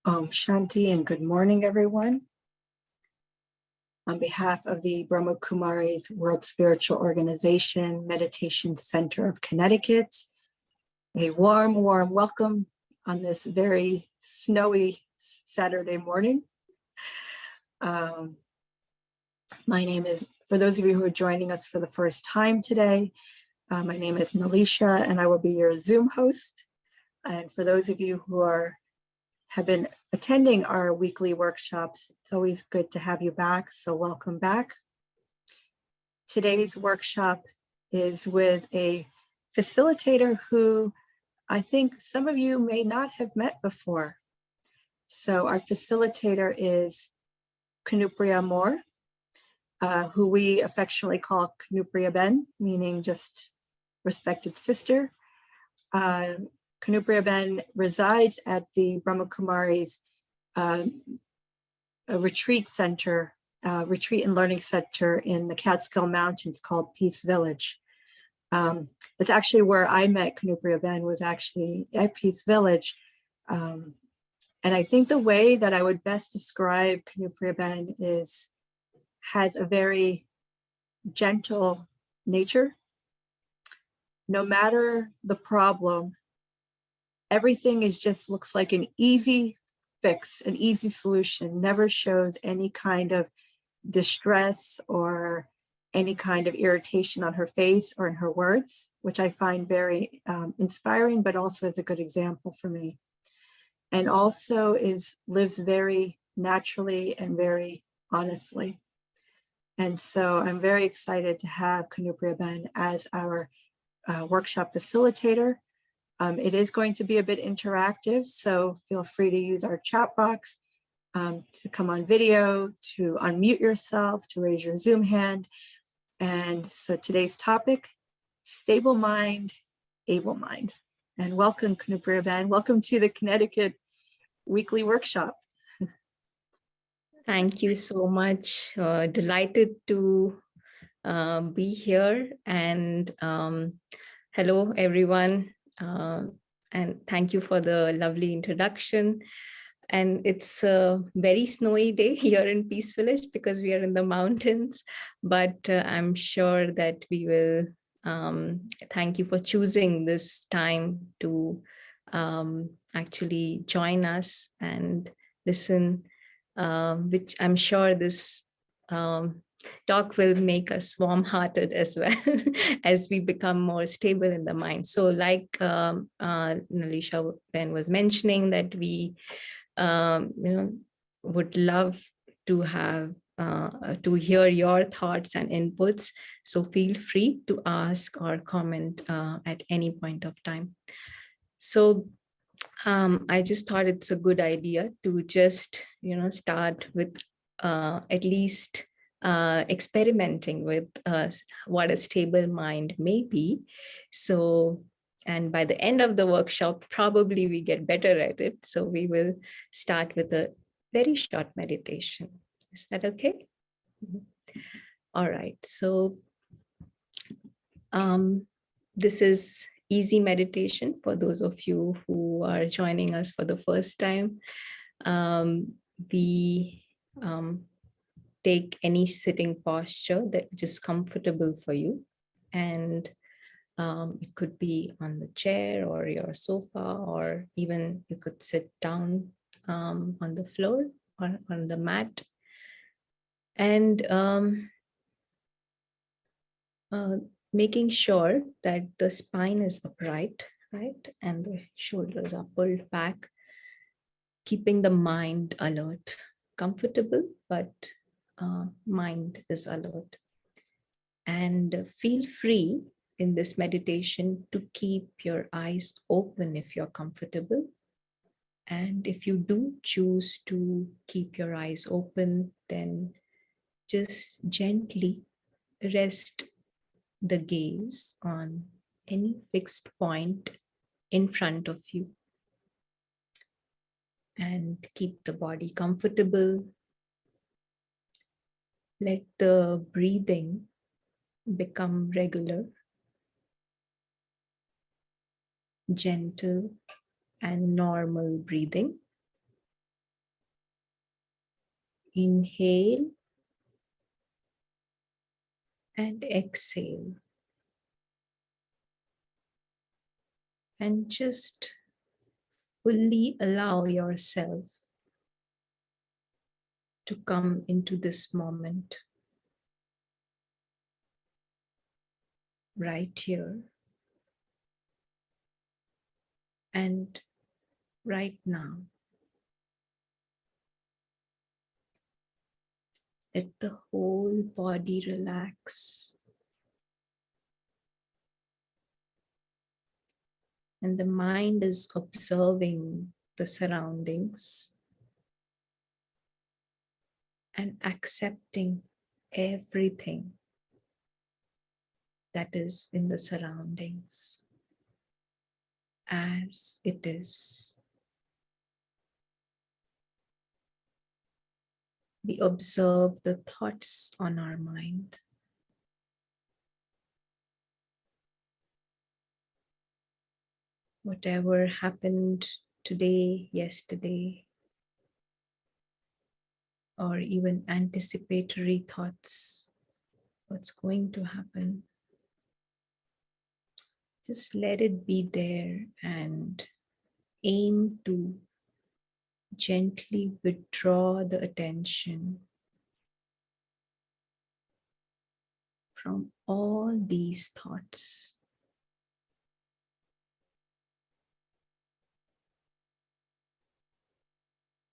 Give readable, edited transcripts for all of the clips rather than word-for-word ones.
Shanti and good morning, everyone. On behalf of the Brahma Kumaris World Spiritual Organization Meditation Center of Connecticut, a warm welcome on this very snowy Saturday morning. My name is, for those of you who are joining us for the first time today, my name is Nalisha and I will be your Zoom host. And for those of you who have been attending our weekly workshops, it's always good to have you back, so welcome back. Today's workshop is with a facilitator who I think some of you may not have met before. So our facilitator is Kanupriya Moore, who we affectionately call Kanupriya Ben, meaning just respected sister. Kanupriya Ben resides at the Brahma Kumaris a retreat center, retreat and learning center in the Catskill Mountains called Peace Village. It's actually where I met Kanupriya Ben, was actually at Peace Village. And I think the way that I would best describe Kanupriya Ben has a very gentle nature. No matter the problem, everything looks like an easy fix, an easy solution, never shows any kind of distress or any kind of irritation on her face or in her words, which I find very inspiring, but also is a good example for me. And also lives very naturally and very honestly. And so I'm very excited to have Kanupriya Ben as our workshop facilitator. It is going to be a bit interactive, so feel free to use our chat box to come on video, to unmute yourself, to raise your Zoom hand. And so today's topic, stable mind, able mind. And welcome, Kanupriya Ben. Welcome to the Connecticut weekly workshop. Thank you so much. Delighted to be here. And hello, everyone. And thank you for the lovely introduction. And it's a very snowy day here in Peace Village because we are in the mountains, but I'm sure that we will, thank you for choosing this time to actually join us and listen, which I'm sure this talk will make us warm-hearted as well as we become more stable in the mind. So like Nalisha Ben was mentioning, that we would love to have to hear your thoughts and inputs. So feel free to ask or comment at any point of time. So I just thought it's a good idea to just, start with at least experimenting with what a stable mind may be. So, and by the end of the workshop, probably we get better at it. So we will start with a very short meditation. Is that okay? All right. So this is easy meditation for those of you who are joining us for the first time. We take any sitting posture that is comfortable for you, and it could be on the chair or your sofa, or even you could sit down on the floor or on the mat. And making sure that the spine is upright, right? And the shoulders are pulled back, keeping the mind alert, comfortable, but mind is alert. And feel free in this meditation to keep your eyes open if you're comfortable. And if you do choose to keep your eyes open, then just gently rest the gaze on any fixed point in front of you. And keep the body comfortable. Let the breathing become regular, gentle and normal breathing. Inhale and exhale. And just fully allow yourself to come into this moment right here and right now. Let the whole body relax and the mind is observing the surroundings and accepting everything that is in the surroundings as it is. We observe the thoughts on our mind. Whatever happened today, yesterday, or even anticipatory thoughts, what's going to happen. Just let it be there and aim to gently withdraw the attention from all these thoughts.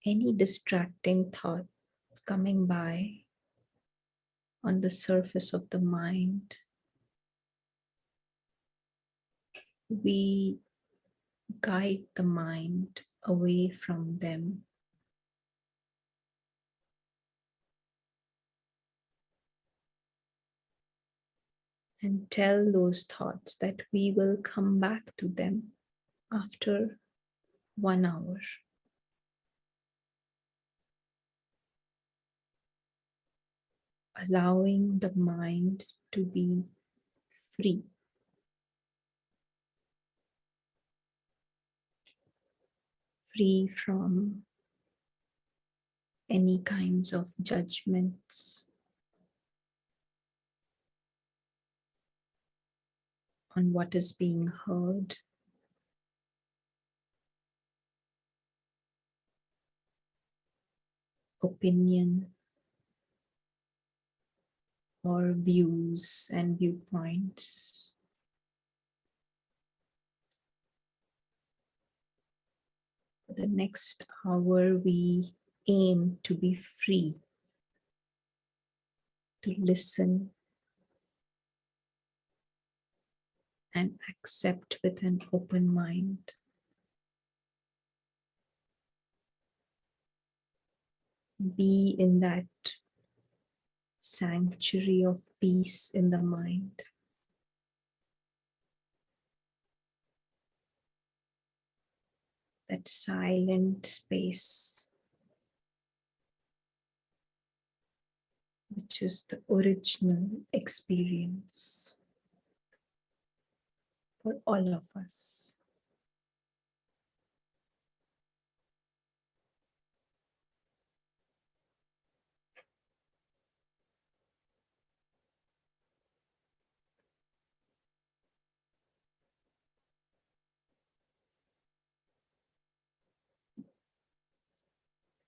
Any distracting thought coming by on the surface of the mind, we guide the mind away from them. And tell those thoughts that we will come back to them after 1 hour. Allowing the mind to be free. Free from any kinds of judgments on what is being heard. Opinion or views and viewpoints. For the next hour, we aim to be free, to listen and accept with an open mind. Be in that sanctuary of peace in the mind. That silent space, which is the original experience for all of us.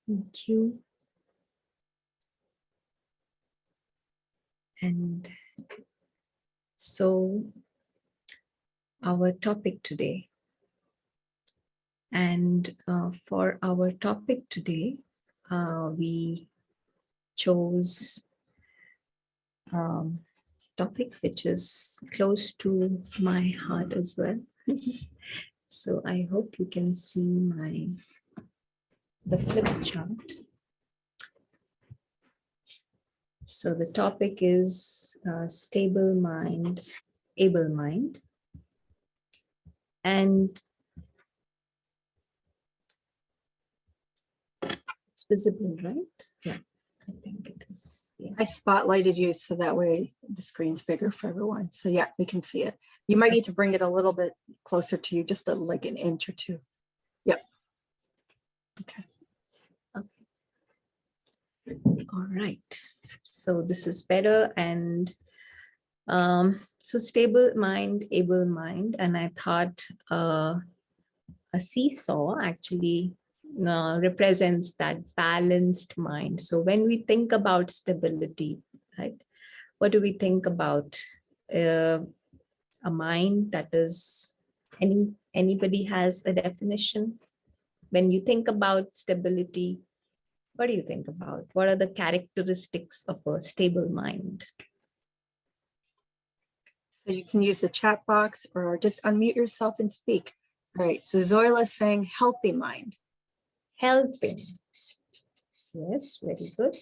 Thank you. And so our topic today, for our topic today, we chose topic which is close to my heart as well. So I hope you can see the flip chart. So the topic is stable mind, able mind. And it's visible, right? Yeah, I think it is. Yes. I spotlighted you so that way the screen's bigger for everyone. So yeah, we can see it. You might need to bring it a little bit closer to you, just like an inch or two. Yep. Okay. Okay. All right. So this is better. And so stable mind, able mind. And I thought a seesaw actually represents that balanced mind. So when we think about stability, right, what do we think about? A mind that is, anybody has a definition? When you think about stability, what do you think about? What are the characteristics of a stable mind? So you can use the chat box or just unmute yourself and speak. All right, so Zoila is saying healthy mind. Helping. Yes, very good.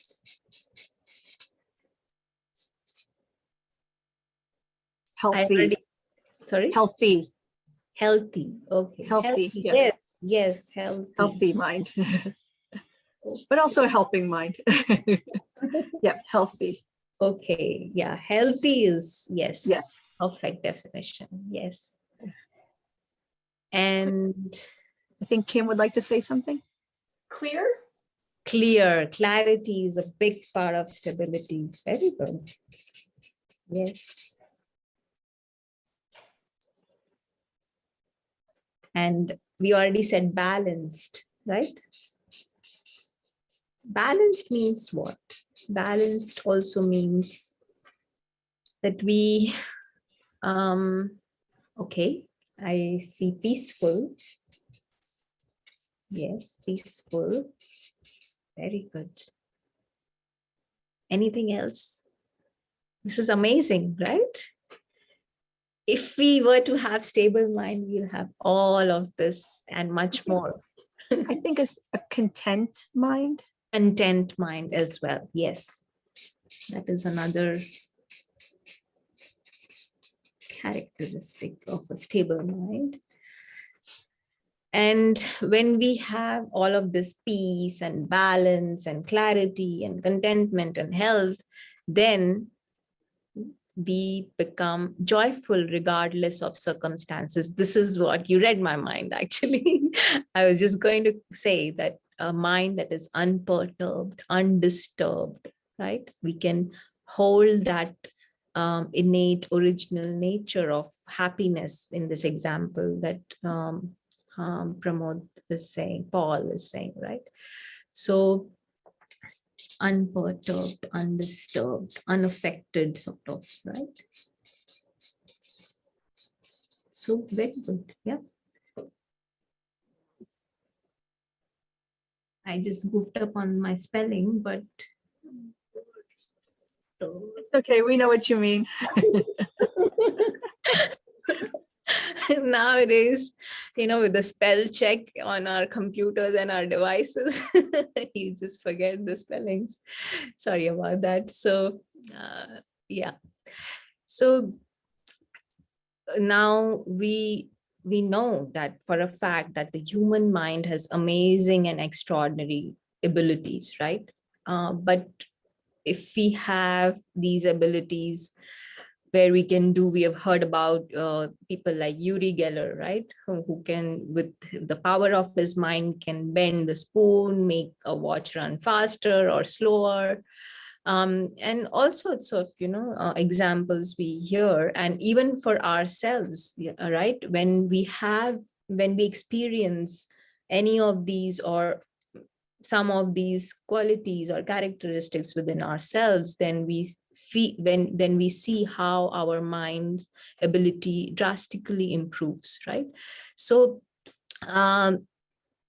Healthy. Sorry? Healthy. Healthy. Okay. Healthy. Yeah. Yes, yes, healthy. Healthy mind. But also a helping mind. Yeah, healthy. Okay, yeah, healthy is, yes, Yes. perfect definition, yes. And I think Kim would like to say something. Clear? clear, clarity is a big part of stability. Very good. Yes. And we already said balanced, right? Balanced means what? Balanced also means that we, okay, I see peaceful. Yes, peaceful. Very good. Anything else? This is amazing, right? If we were to have stable mind, we'll have all of this and much more. I think it's a content mind. Content mind as well. Yes, that is another characteristic of a stable mind. And when we have all of this peace and balance and clarity and contentment and health, then we become joyful regardless of circumstances. This is what you read my mind, actually. I was just going to say that a mind that is unperturbed, undisturbed, right? We can hold that innate original nature of happiness in this example that Pramod is saying, Paul is saying, right? So unperturbed, undisturbed, unaffected, sort of, right? So very good. Yeah. I just goofed up on my spelling, but It's okay, we know what you mean. nowadays, with the spell check on our computers and our devices, you just forget the spellings. Sorry about that. So yeah. So now we know that for a fact that the human mind has amazing and extraordinary abilities, right? But if we have these abilities where we have heard about people like Uri Geller, right? Who can, with the power of his mind, can bend the spoon, make a watch run faster or slower. And all sorts of, examples we hear, and even for ourselves, right? When we experience any of these or some of these qualities or characteristics within ourselves, then we see how our mind's ability drastically improves, right? So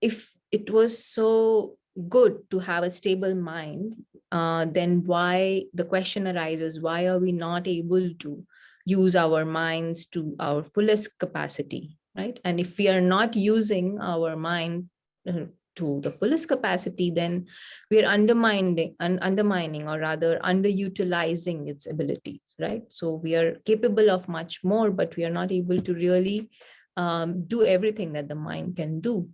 if it was so good to have a stable mind, then why, the question arises, why are we not able to use our minds to our fullest capacity, right? And if we are not using our mind to the fullest capacity, then we are undermining or rather underutilizing its abilities, right? So we are capable of much more, but we are not able to really do everything that the mind can do.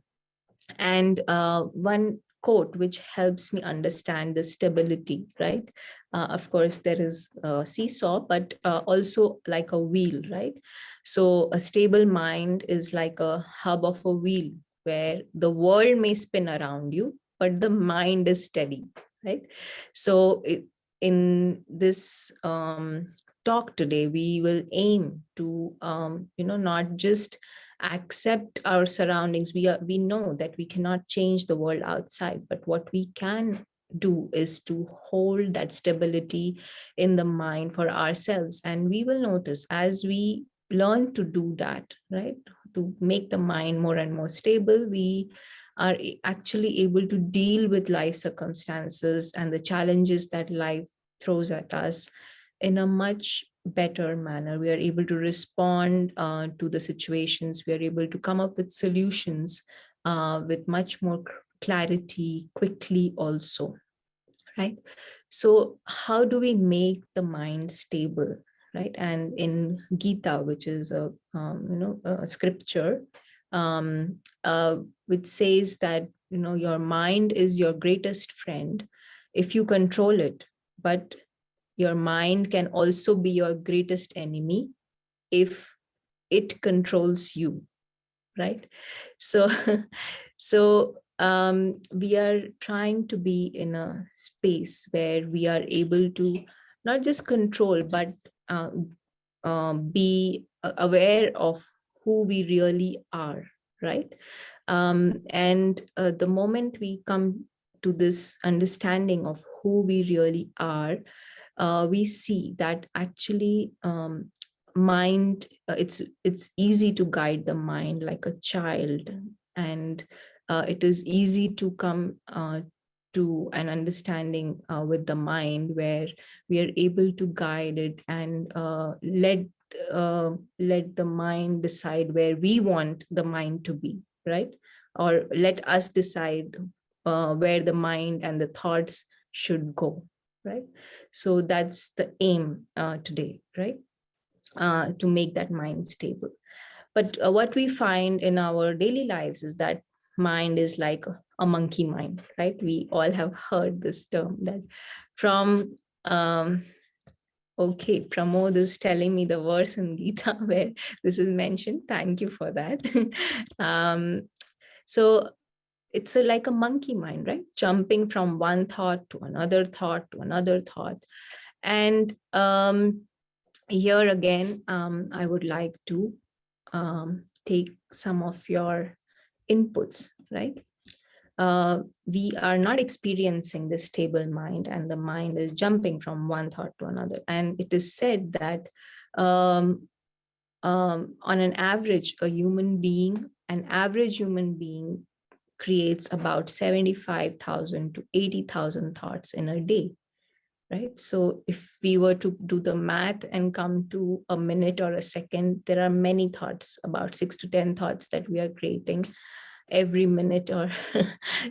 And one quote which helps me understand the stability, right? Of course, there is a seesaw, but also like a wheel, right? So a stable mind is like a hub of a wheel where the world may spin around you, but the mind is steady, right? So in this talk today, we will aim to not just accept our surroundings. We know that we cannot change the world outside, but what we can do is to hold that stability in the mind for ourselves. And we will notice as we learn to do that, right, to make the mind more and more stable, we are actually able to deal with life circumstances and the challenges that life throws at us in a much better manner. We are able to respond to the situations. We are able to come up with solutions with much more clarity quickly also, right? So how do we make the mind stable, right? And in Gita, which is a scripture, um, which says that your mind is your greatest friend if you control it, but your mind can also be your greatest enemy if it controls you, right? So we are trying to be in a space where we are able to not just control, but uh, be aware of who we really are, right? And the moment we come to this understanding of who we really are, we see that actually mind it's easy to guide the mind like a child, and it is easy to come to an understanding with the mind where we are able to guide it and let the mind decide where we want the mind to be, right? Or let us decide where the mind and the thoughts should go, right? So that's the aim today, right? To make that mind stable. But what we find in our daily lives is that mind is like a monkey mind, right? We all have heard this term that from okay, Pramod is telling me the verse in Gita where this is mentioned. Thank you for that. So it's like a monkey mind, right? Jumping from one thought to another thought to another thought. And here again, I would like to take some of your inputs, right? We are not experiencing this stable mind, and the mind is jumping from one thought to another. And it is said that on an average, an average human being creates about 75,000 to 80,000 thoughts in a day, right? So if we were to do the math and come to a minute or a second, there are many thoughts, about 6 to 10 thoughts that we are creating every minute or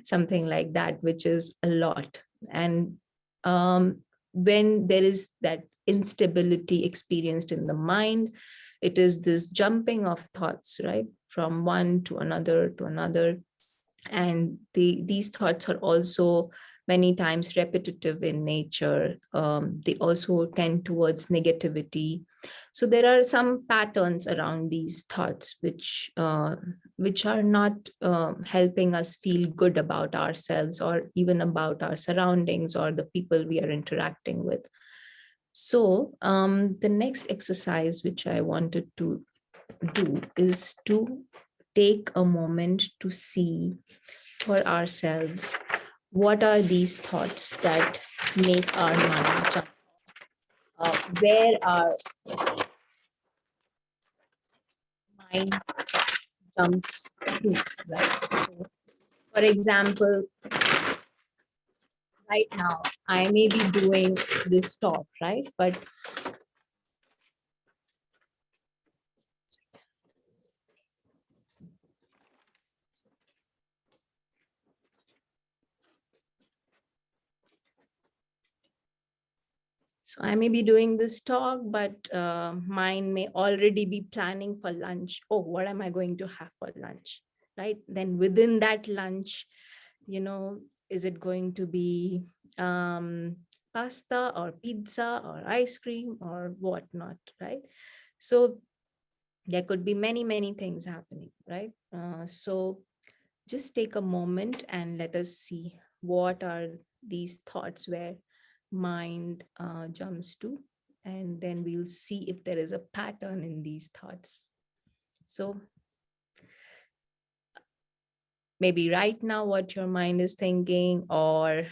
something like that, which is a lot. And when there is that instability experienced in the mind, it is this jumping of thoughts, right, from one to another. And these thoughts are also many times repetitive in nature. They also tend towards negativity. So there are some patterns around these thoughts which are not helping us feel good about ourselves or even about our surroundings or the people we are interacting with. So the next exercise which I wanted to do is to take a moment to see for ourselves what are these thoughts that make our mind jump. Where our mind jumps to, right? So, for example, right now I may be doing this talk, right? But so I may be doing this talk, but mine may already be planning for lunch. Oh, what am I going to have for lunch? Right? Then within that lunch, is it going to be pasta or pizza or ice cream or whatnot, right? So there could be many, many things happening, right? So just take a moment and let us see what are these thoughts where mind jumps to, and then we'll see if there is a pattern in these thoughts. So maybe right now what your mind is thinking, or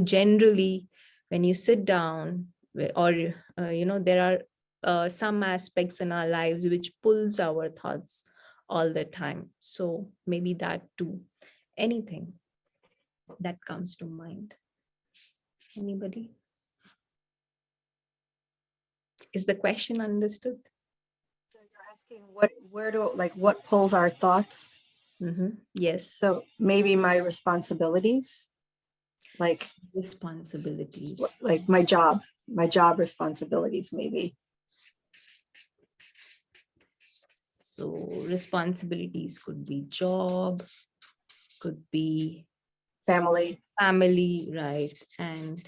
generally when you sit down, or there are some aspects in our lives which pulls our thoughts all the time. So maybe that too, anything that comes to mind. Anybody? Is the question understood? So you're asking what pulls our thoughts? Yes. So maybe my responsibilities, like Responsibilities. like my job responsibilities, maybe. So responsibilities could be job, could be Family. right? And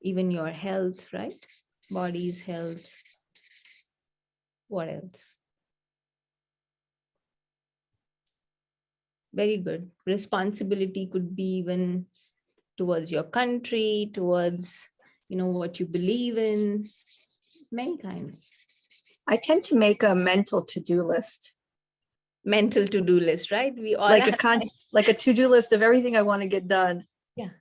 even your health, right? Body's health. What else? Very good. Responsibility could be even towards your country, towards, what you believe in, many kinds. I tend to make a mental to-do list. Mental to-do list, right? We all Like have like a to-do list of everything I want to get done. Yeah,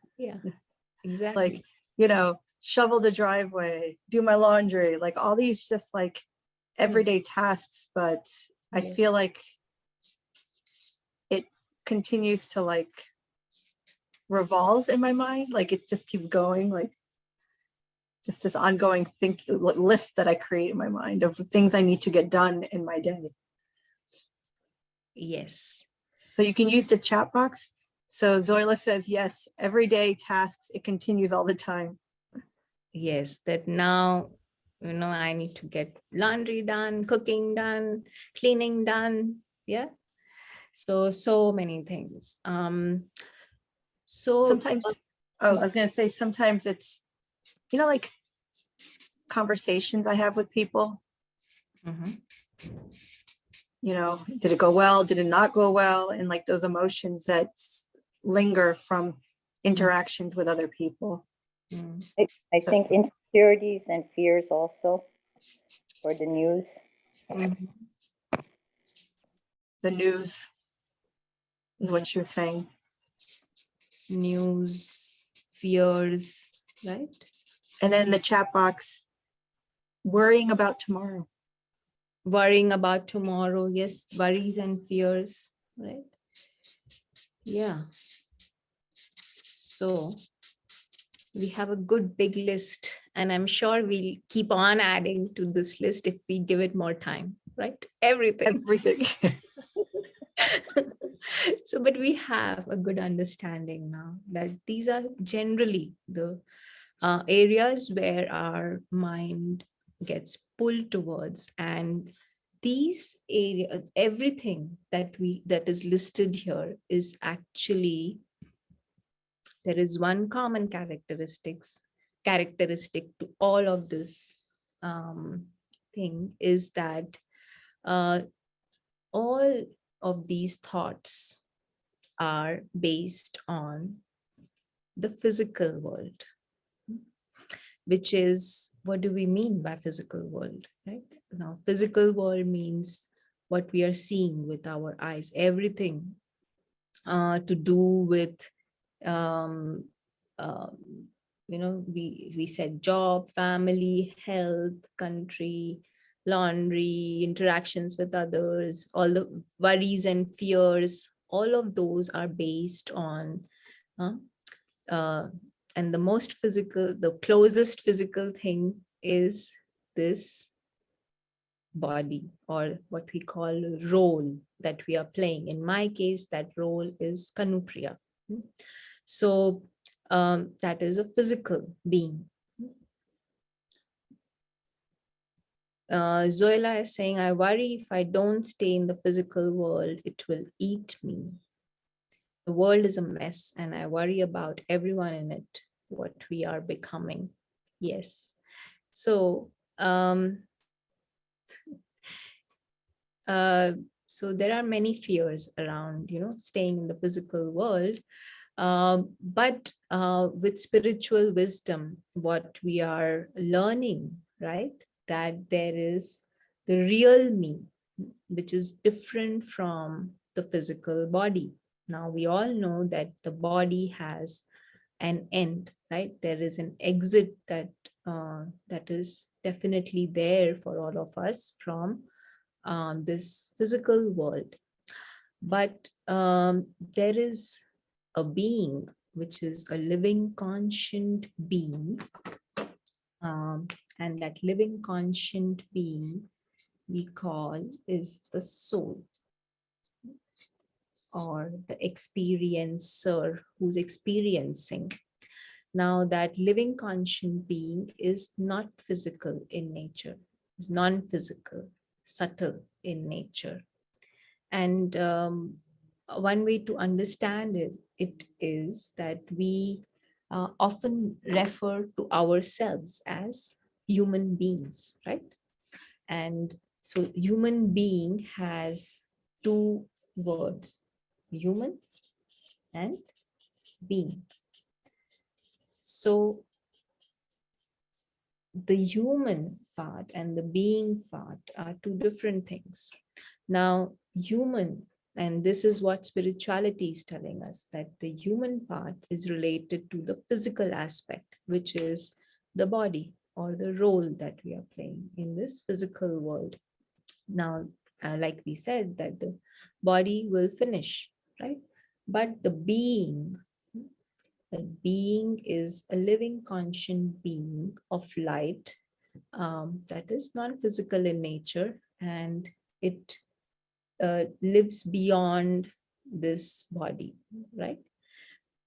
exactly. Like, shovel the driveway, do my laundry, like all these just like everyday tasks, but I Yes. feel like it continues to like revolve in my mind. Like it just keeps going, like just this ongoing list that I create in my mind of things I need to get done in my day. Yes. So you can use the chat box. So Zoila says, yes, everyday tasks, it continues all the time. Yes, that now, I need to get laundry done, cooking done, cleaning done. Yeah. So many things. So Sometimes, I was going to say, sometimes it's, like conversations I have with people. Did it go well? Did it not go well? And like those emotions that linger from interactions with other people. I think insecurities and fears also, or the news. The news is what you were saying. News, fears, right? And then the chat box, worrying about tomorrow. Worrying about tomorrow. Yes, worries and fears, right? Yeah. So we have a good big list, and I'm sure we'll keep on adding to this list if we give it more time, right? Everything. So, but we have a good understanding now that these are generally the areas where our mind gets pulled towards, and these areas, everything that is listed here is actually, there is one common characteristic to all of this thing, is that all of these thoughts are based on the physical world, which is, what do we mean by physical world, right? Now, physical world means what we are seeing with our eyes, everything to do with, we said job, family, health, country, laundry, interactions with others, all the worries and fears, all of those are based on, and the closest physical thing is this body, or what we call role that we are playing. In my case, that role is Kanupriya. So that is a physical being. Zoila is saying, I worry if I don't stay in the physical world, it will eat me. The world is a mess, and I worry about everyone in it, what we are becoming. Yes. So, so there are many fears around, staying in the physical world. But with spiritual wisdom, what we are learning, right, that there is the real me, which is different from the physical body. Now, we all know that the body has an end, right? There is an exit that is definitely there for all of us from this physical world. But there is a being, which is a living, conscient being. And that living, conscient being we call is the soul, or the experiencer who's experiencing. Now, that living, conscient being is not physical in nature, is non-physical, subtle in nature. And one way to understand it is that we often refer to ourselves as human beings, right? And so human being has two words, human and being. So the human part and the being part are two different things. Now, human, and this is what spirituality is telling us, that the human part is related to the physical aspect, which is the body or the role that we are playing in this physical world. Now, like we said, that the body will finish, right? But the being is a living, conscient being of light that is non-physical in nature, and it lives beyond this body, right?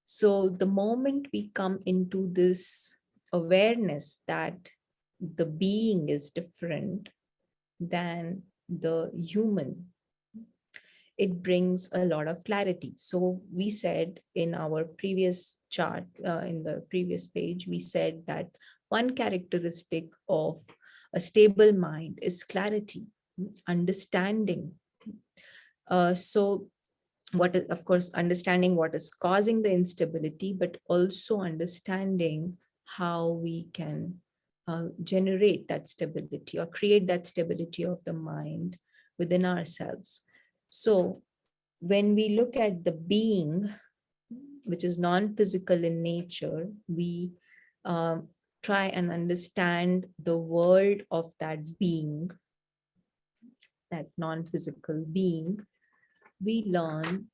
So the moment we come into this awareness that the being is different than the human, it brings a lot of clarity. So we said in our previous chart, in the previous page, we said that one characteristic of a stable mind is clarity, understanding. So what is, of course, understanding what is causing the instability, but also understanding how we can generate that stability or create that stability of the mind within ourselves. So when we look at the being, which is non-physical in nature, we try and understand the world of that being, that non-physical being. We learn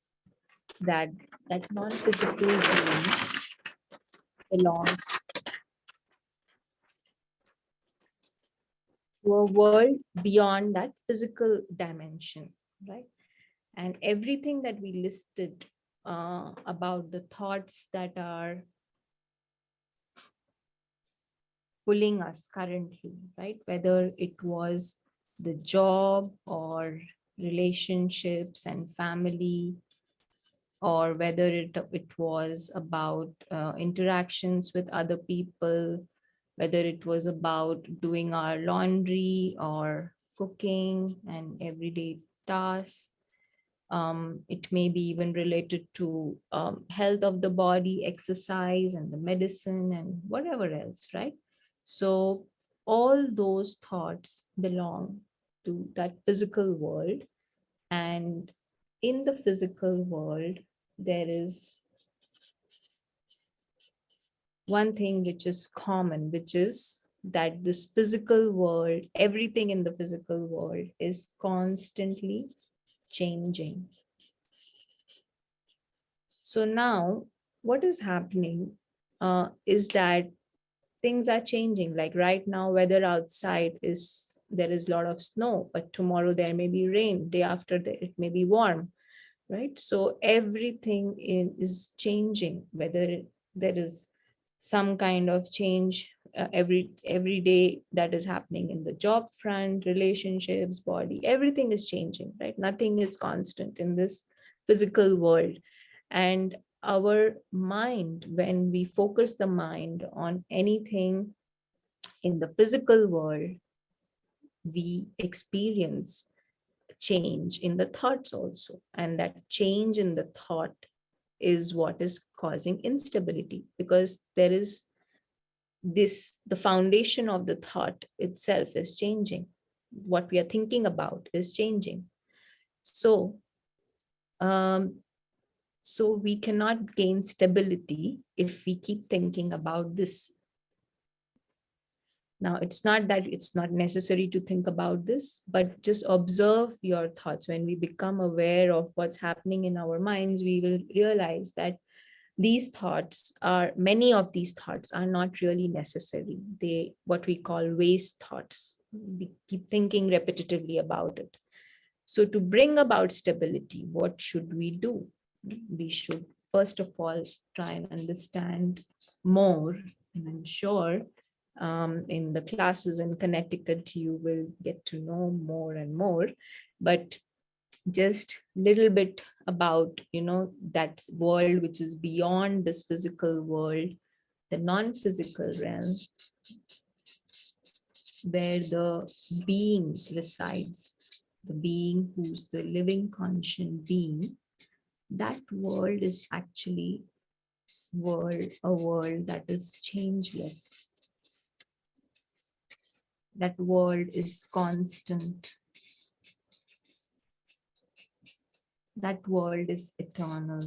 that that non-physical being belongs to a world beyond that physical dimension, right? And everything that we listed about the thoughts that are pulling us currently, right? Whether it was the job or relationships and family, or whether it was about interactions with other people, whether it was about doing our laundry or cooking and everyday tasks. It may be even related to health of the body, exercise and the medicine and whatever else, right? So all those thoughts belong to that physical world. And in the physical world, there is one thing which is common, which is that this physical world, everything in the physical world is constantly changing. So now what is happening is that things are changing. Like right now, weather outside is, there is a lot of snow, but tomorrow there may be rain, day after that it may be warm, right? So everything is changing, whether there is some kind of change every day that is happening in the job front, relationships, body, everything is changing, right? Nothing is constant in this physical world. And our mind, when we focus the mind on anything in the physical world, we experience change in the thoughts also. And that change in the thought is what is causing instability, because there is the foundation of the thought itself is changing. What we are thinking about is changing. So, so we cannot gain stability if we keep thinking about this. Now, it's not that it's not necessary to think about this, but just observe your thoughts. When we become aware of what's happening in our minds, we will realize that many of these thoughts are not really necessary. They, what we call waste thoughts. We keep thinking repetitively about it. So to bring about stability, what should we do? We should, first of all, try and understand more. And I'm sure in the classes in Connecticut, you will get to know more and more. But just little bit about, that world which is beyond this physical world, the non-physical realm, where the being resides, the being who's the living conscious being. That world is actually a world that is changeless. That world is constant. That world is eternal.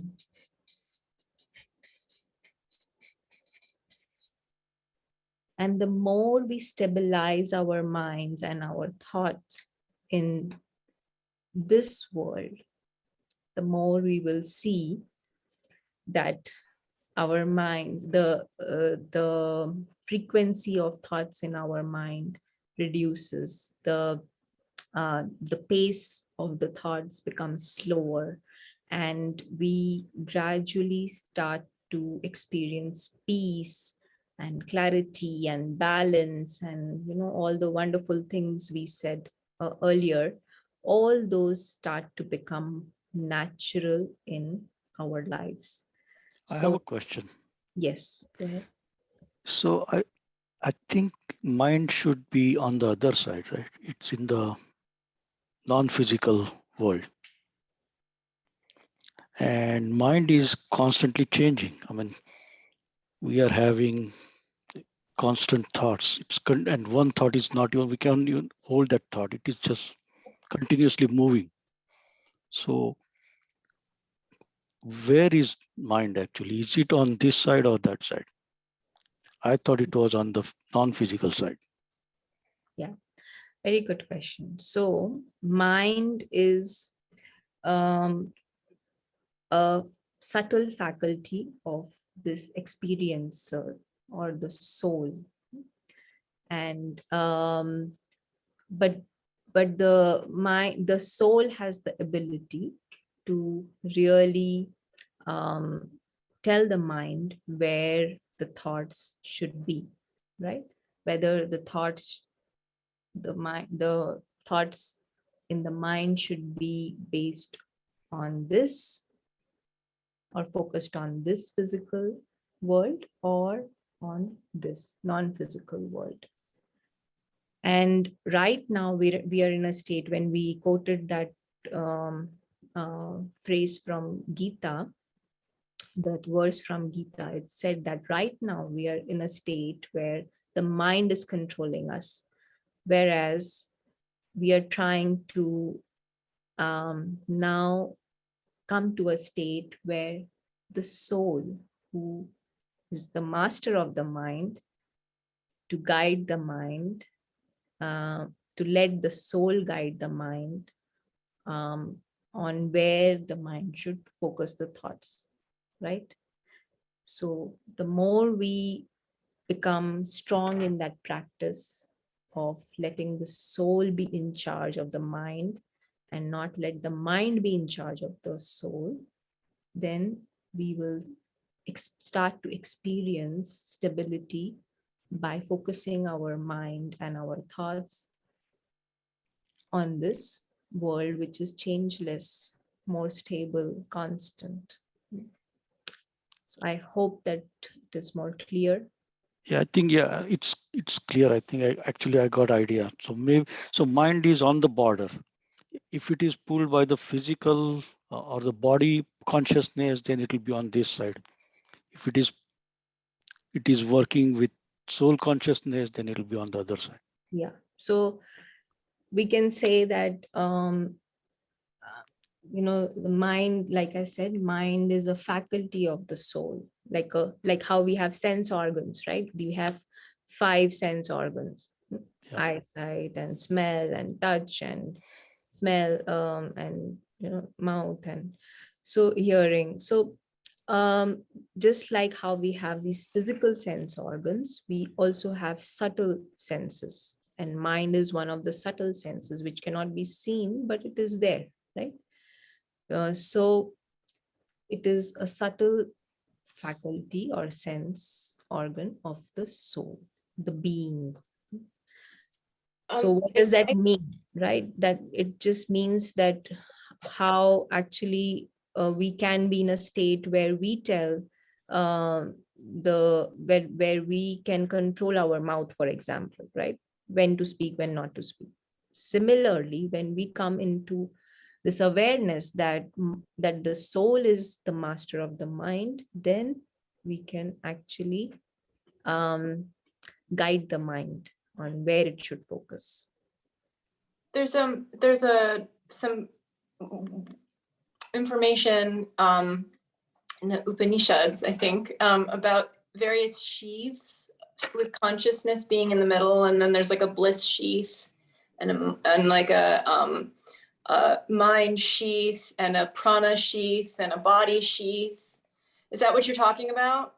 And the more we stabilize our minds and our thoughts in this world, the more we will see that our minds, the frequency of thoughts in our mind reduces, the pace of the thoughts becomes slower, and we gradually start to experience peace and clarity and balance, and all the wonderful things we said earlier. All those start to become natural in our lives. I have a So question. yes, go ahead. So I think mind should be on the other side, right? It's in the non-physical world. And mind is constantly changing. I mean, we are having constant thoughts. And one thought is not even, we can't even hold that thought. It is just continuously moving. So where is mind actually? Is it on this side or that side? I thought it was on the non-physical side. Yeah, very good question. So mind is a subtle faculty of this experiencer or the soul. And but the soul has the ability to really tell the mind where the thoughts should be, right? Whether the thoughts in the mind should be based on this, or focused on this physical world, or on this non-physical world. And right now we are in a state, when we quoted that phrase from Gita, that verse from Gita, it said that right now we are in a state where the mind is controlling us, whereas we are trying to now come to a state where the soul, who is the master of the mind, to guide the mind, to let the soul guide the mind on where the mind should focus the thoughts, right? So the more we become strong in that practice of letting the soul be in charge of the mind and not let the mind be in charge of the soul, then we will start to experience stability by focusing our mind and our thoughts on this world, which is changeless, more stable, constant. So I hope that it is more clear. Yeah, I think it's clear. I think I got idea. So mind is on the border. If it is pulled by the physical or the body consciousness, then it will be on this side. If it is working with soul consciousness, then it will be on the other side. Yeah. So we can say that, the mind, like I said, mind is a faculty of the soul, like how we have sense organs, right? We have 5 sense organs, Yeah. eyesight and smell and touch and smell, and mouth, and so hearing. So just like how we have these physical sense organs, we also have subtle senses, and mind is one of the subtle senses which cannot be seen, but it is there, right? So it is a subtle faculty or sense organ of the soul, the being. So what does that mean, right? That it just means that how actually we can be in a state where we tell where we can control our mouth, for example, right? When to speak, when not to speak. Similarly, when we come into this awareness that that the soul is the master of the mind, then we can actually guide the mind on where it should focus. There's some information in the Upanishads, I think, about various sheaths with consciousness being in the middle, and then there's like a bliss sheath and like a mind sheath and a prana sheath and a body sheath. Is that what you're talking about?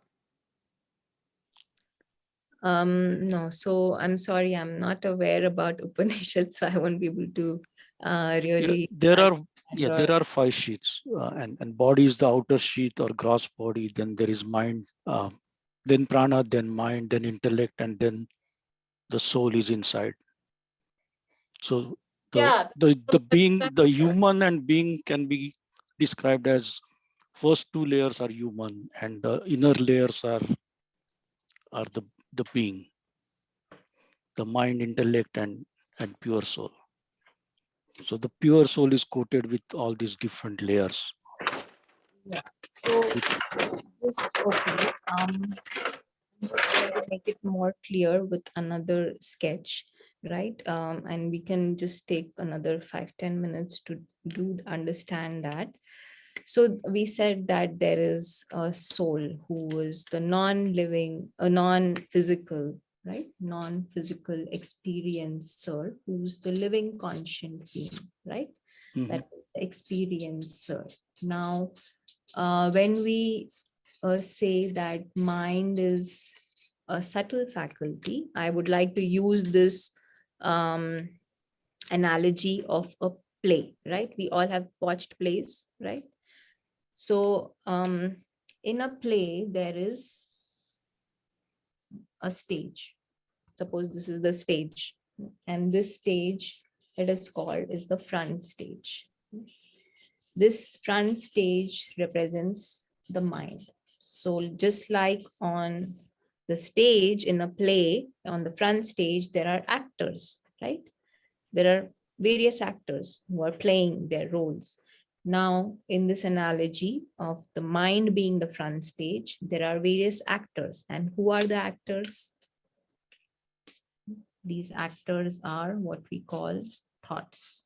No, so I'm sorry, I'm not aware about Upanishads, so I won't be able to really. There are 5 sheaths, and body is the outer sheath or gross body. Then there is mind, then prana, then mind, then intellect, and then the soul is inside. So the being, the human and being can be described as first 2 layers are human, and the inner layers are the being, the mind, intellect, and pure soul. So the pure soul is coated with all these different layers. Yeah. So just okay. To make it more clear with another sketch, right? And we can just take another 5-10 minutes to understand that. So we said that there is a soul who is the non-living, a non-physical, right? Non-physical experiencer, who's the living conscient being, right? Mhm. That is the experiencer. Now, when we say that mind is a subtle faculty, I would like to use this analogy of a play, right? We all have watched plays, right? So in a play, there is a stage. Suppose this is the stage, and this stage, it is called, is the front stage. This front stage represents the mind. So just like on the stage in a play, on the front stage, there are actors, right? There are various actors who are playing their roles. Now, in this analogy of the mind being the front stage, there are various actors. And who are the actors? These actors are what we call thoughts.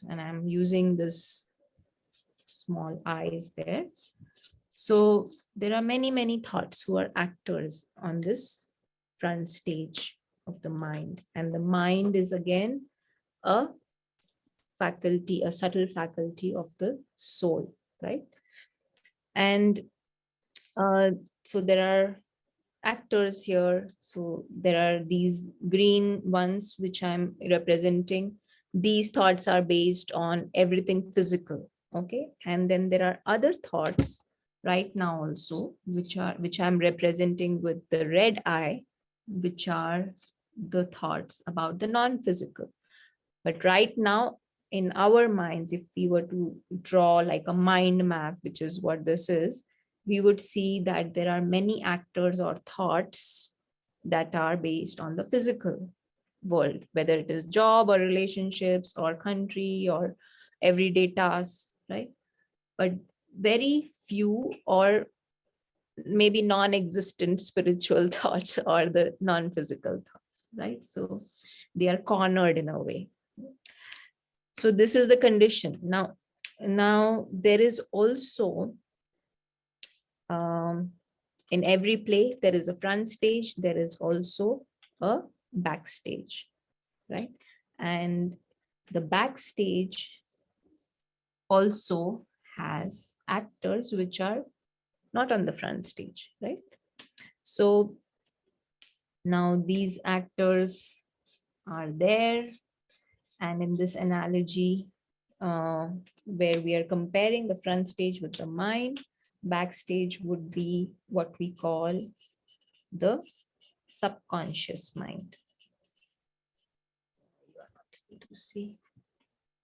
And I'm using this small eyes there. So there are many, many thoughts who are actors on this front stage of the mind. And the mind is again a faculty, a subtle faculty of the soul, right? And so there are actors here. So there are these green ones, which I'm representing. These thoughts are based on everything physical, okay? And then there are other thoughts right now also, which I'm representing with the red eye, which are the thoughts about the non-physical. But right now, in our minds, if we were to draw like a mind map, which is what this is, we would see that there are many actors or thoughts that are based on the physical. world, whether it is job or relationships or country or everyday tasks, right? But very few or maybe non-existent spiritual thoughts or the non-physical thoughts, right? So they are cornered in a way. So this is the condition. Now there is also in every play, there is a front stage, there is also a backstage, right? And the backstage also has actors which are not on the front stage, right? So now these actors are there, and in this analogy, where we are comparing the front stage with the mind, backstage would be what we call the subconscious mind. You are not able to see.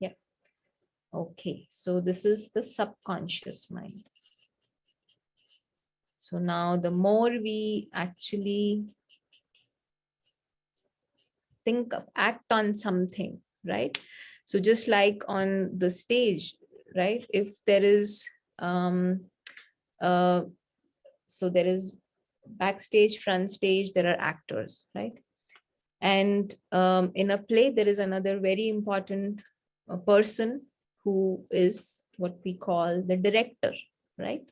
Yeah. Okay, so this is the subconscious mind. So now the more we actually think of, act on something, right? So just like on the stage, right? If there is, so there is backstage, front stage, there are actors, right? And in a play, there is another very important person who is what we call the director, right?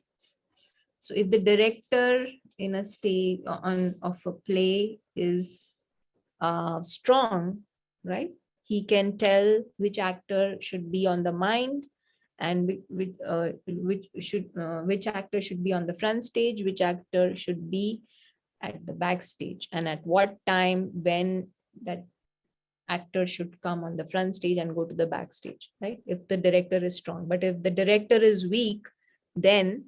So if the director in a stage of a play is strong, right? He can tell which actor should be on the mind and which actor should be on the front stage, which actor should be at the backstage, and at what time when that actor should come on the front stage and go to the backstage, right? If the director is strong. But if the director is weak, then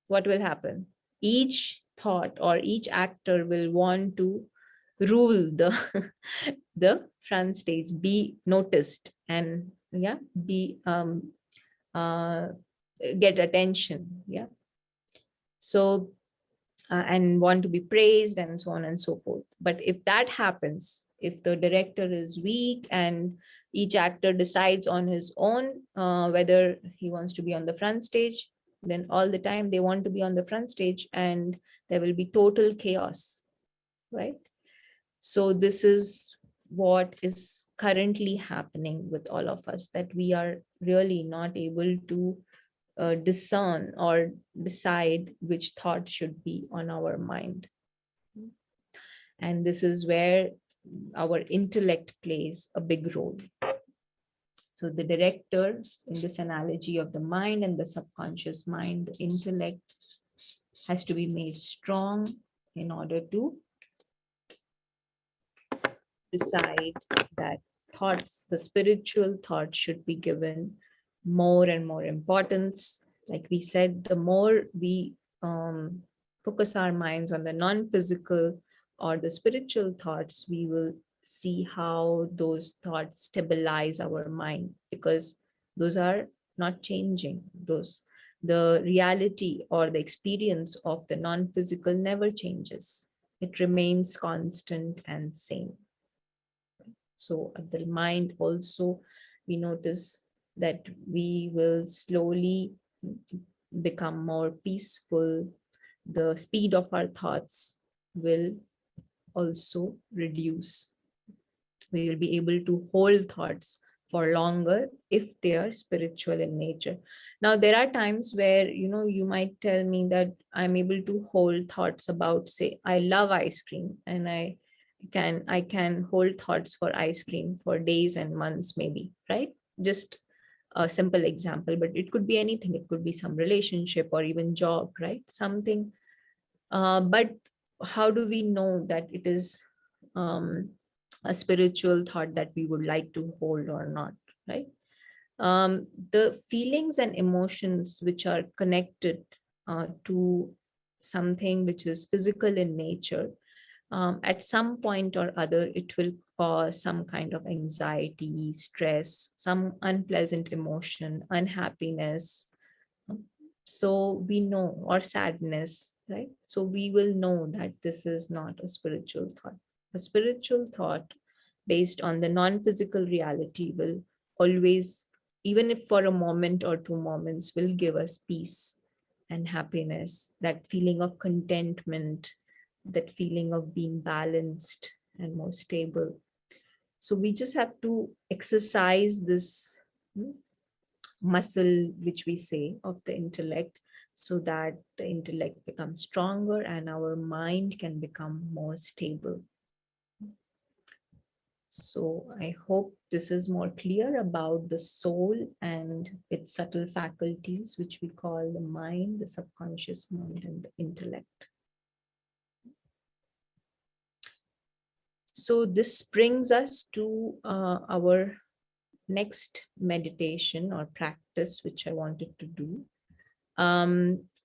what will happen? Each thought or each actor will want to rule the the front stage, be noticed, and yeah, be get attention, yeah. So and want to be praised and so on and so forth. But if that happens, if the director is weak and each actor decides on his own whether he wants to be on the front stage, then all the time they want to be on the front stage and there will be total chaos, right? So this is what is currently happening with all of us, that we are really not able to discern or decide which thought should be on our mind. And this is where our intellect plays a big role. So the director, in this analogy of the mind and the subconscious mind, the intellect has to be made strong in order to decide that thoughts, the spiritual thoughts, should be given more and more importance. Like we said, the more we focus our minds on the non-physical or the spiritual thoughts, we will see how those thoughts stabilize our mind, because those are not changing. The reality or the experience of the non-physical never changes. It remains constant and same. So at the mind also, we notice that we will slowly become more peaceful. The speed of our thoughts will also reduce. We will be able to hold thoughts for longer if they are spiritual in nature. Now, there are times where, you might tell me that I'm able to hold thoughts about, say, I love ice cream, and I can hold thoughts for ice cream for days and months, maybe, right? Just a simple example, but it could be anything. It could be some relationship or even job, right? Something. But how do we know that it is a spiritual thought that we would like to hold or not, right? The feelings and emotions which are connected to something which is physical in nature, at some point or other, it will cause some kind of anxiety, stress, some unpleasant emotion, unhappiness. So we know, or sadness, right? So we will know that this is not a spiritual thought. A spiritual thought based on the non-physical reality will always, even if for a moment or 2 moments, will give us peace and happiness, that feeling of contentment, that feeling of being balanced and more stable. So we just have to exercise this muscle, which we say, of the intellect, so that the intellect becomes stronger and our mind can become more stable. So I hope this is more clear about the soul and its subtle faculties, which we call the mind, the subconscious mind, and the intellect. So this brings us to our next meditation or practice, which I wanted to do.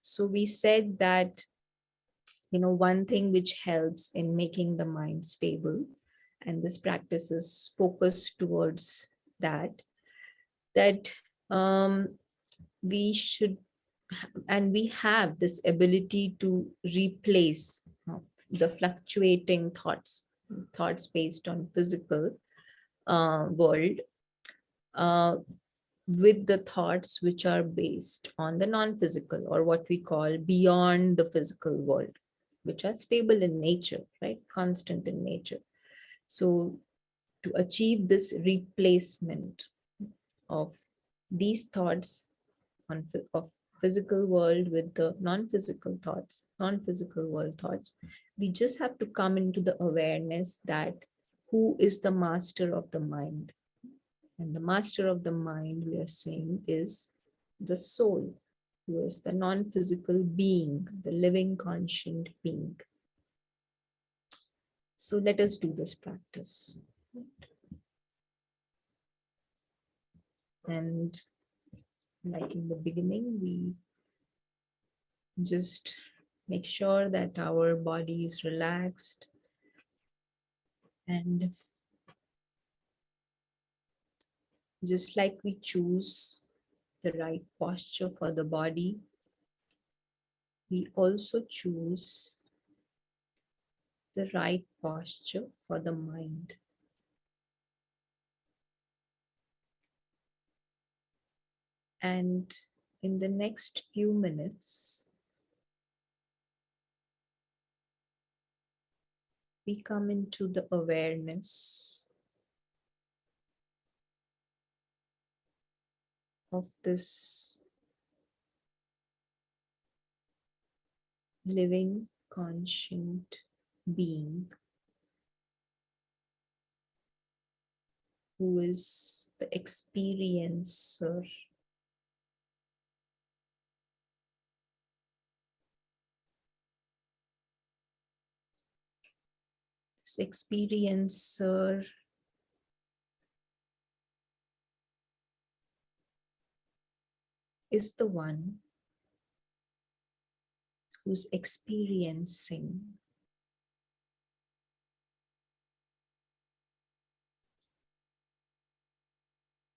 So we said that, one thing which helps in making the mind stable, and this practice is focused towards that we should, and we have this ability to replace the fluctuating thoughts based on physical world with the thoughts which are based on the non-physical, or what we call beyond the physical world, which are stable in nature, right? Constant in nature. So to achieve this replacement of these thoughts of physical world with the non-physical world thoughts, we just have to come into the awareness that who is the master of the mind. And the master of the mind, we are saying, is the soul, who is the non-physical being, the living conscient being. So let us do this practice. And like in the beginning, we just make sure that our body is relaxed, and just like we choose the right posture for the body, we also choose the right posture for the mind. And in the next few minutes, we come into the awareness of this living conscient being who is the experiencer. This experiencer is the one who's experiencing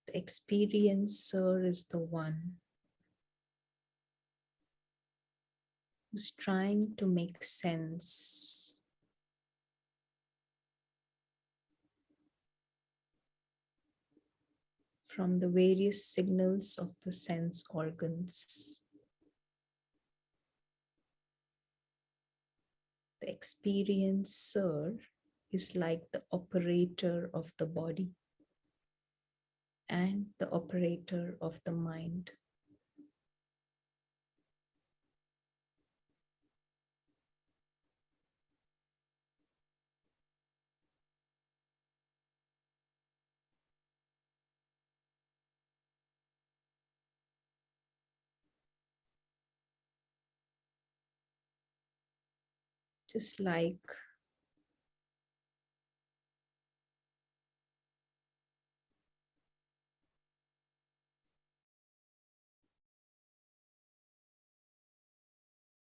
the experiencer is the one who's trying to make sense from the various signals of the sense organs. The experiencer is like the operator of the body and the operator of the mind. Just like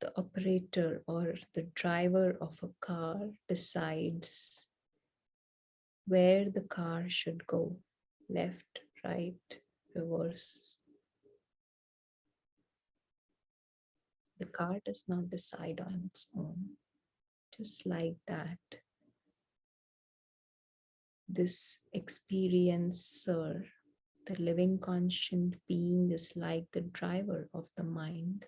the operator or the driver of a car decides where the car should go, left, right, reverse. The car does not decide on its own. Just like that, this experiencer, the living conscient being, is like the driver of the mind.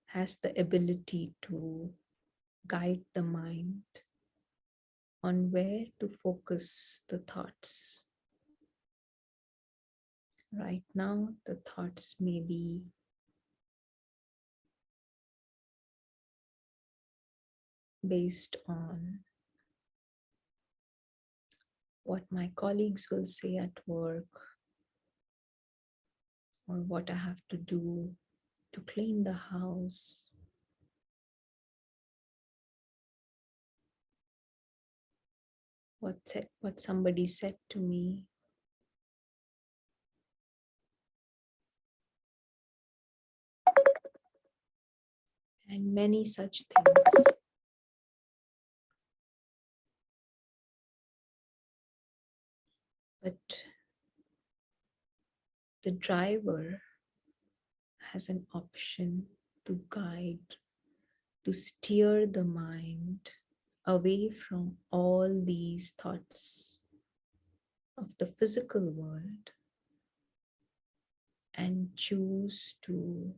Has the ability to guide the mind on where to focus the thoughts. Right now, the thoughts may be based on what my colleagues will say at work, or what I have to do to clean the house, what somebody said to me, and many such things. But the driver has an option to guide, to steer the mind away from all these thoughts of the physical world and choose to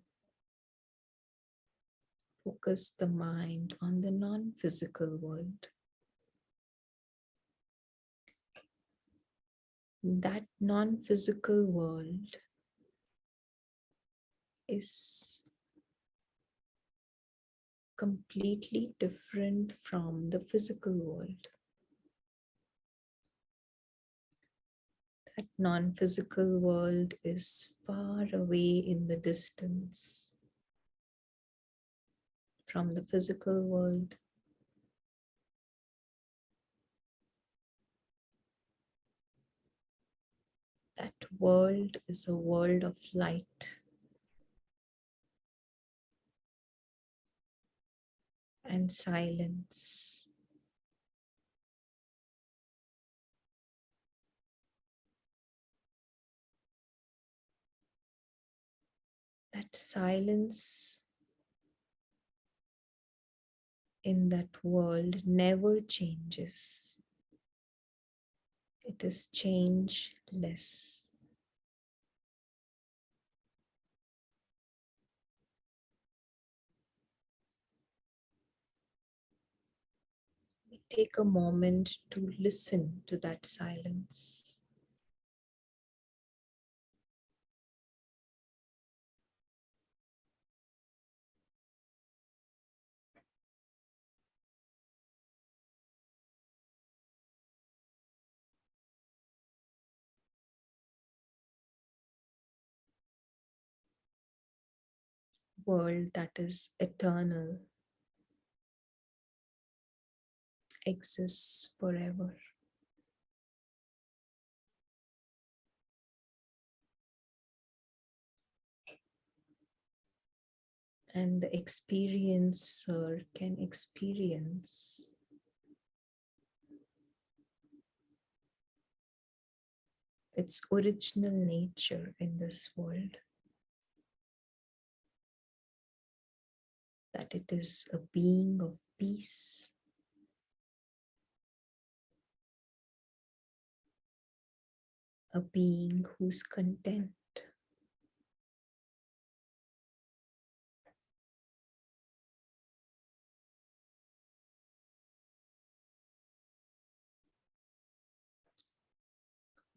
focus the mind on the non-physical world. That non-physical world is completely different from the physical world. That non-physical world is far away in the distance from the physical world. That world is a world of light and silence. That silence in that world never changes. It is changeless. We take a moment to listen to that silence. World that is eternal, exists forever. And the experiencer can experience its original nature in this world. That it is a being of peace, a being who's content,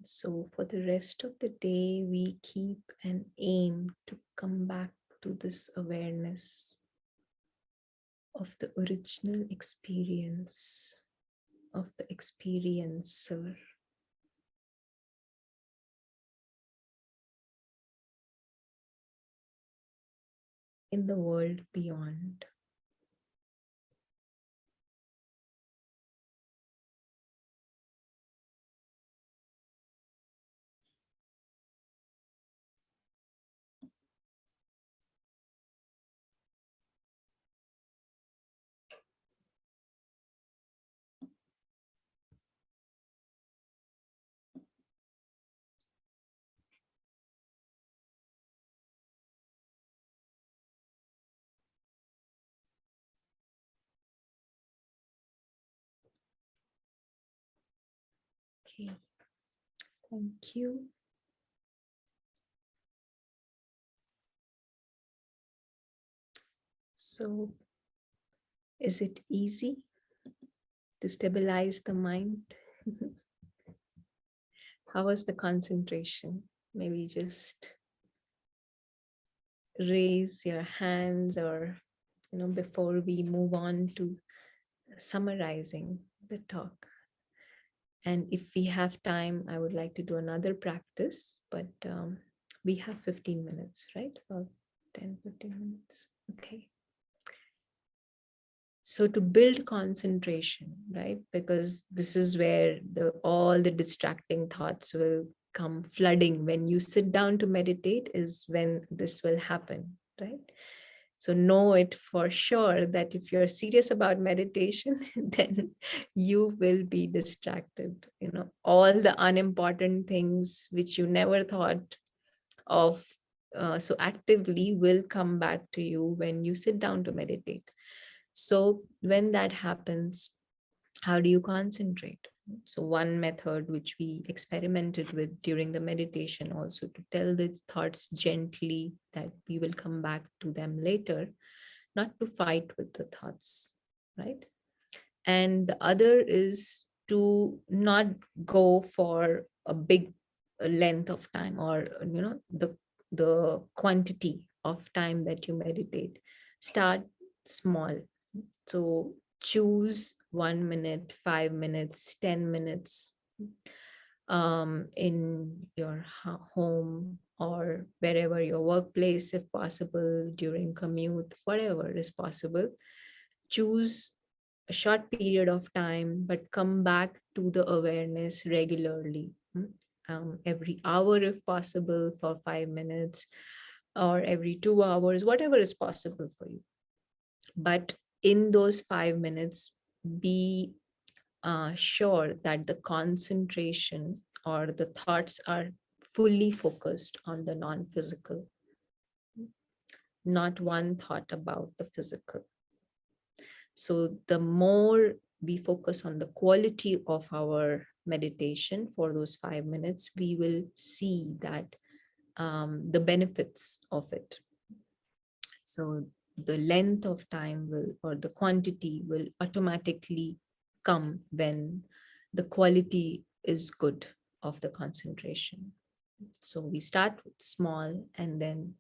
so for the rest of the day, we keep an aim to come back to this awareness of the original experience of the experiencer. In the world beyond. Okay, thank you. So, is it easy to stabilize the mind? How was the concentration? Maybe just raise your hands, or before we move on to summarizing the talk. And if we have time, I would like to do another practice, but we have 15 minutes, right? About 10-15 minutes. Okay. So to build concentration, right? Because this is where all the distracting thoughts will come flooding. When you sit down to meditate is when this will happen, right? So know it for sure that if you're serious about meditation, then you will be distracted. All the unimportant things which you never thought of so actively will come back to you when you sit down to meditate. So when that happens, how do you concentrate? So one method which we experimented with during the meditation, also to tell the thoughts gently that we will come back to them later, not to fight with the thoughts, right? And the other is to not go for a big length of time, or the quantity of time that you meditate. Start small. So choose 1 minute, 5 minutes, 10 minutes in your home or wherever, your workplace, if possible, during commute, whatever is possible. Choose a short period of time, but come back to the awareness regularly. Every hour, if possible, for 5 minutes, or every 2 hours, whatever is possible for you. But in those 5 minutes, be sure that the concentration or the thoughts are fully focused on the non-physical, not one thought about the physical. So the more we focus on the quality of our meditation for those 5 minutes, we will see that the benefits of it. So the length of time will, or the quantity will automatically come when the quality is good of the concentration. So we start with small and then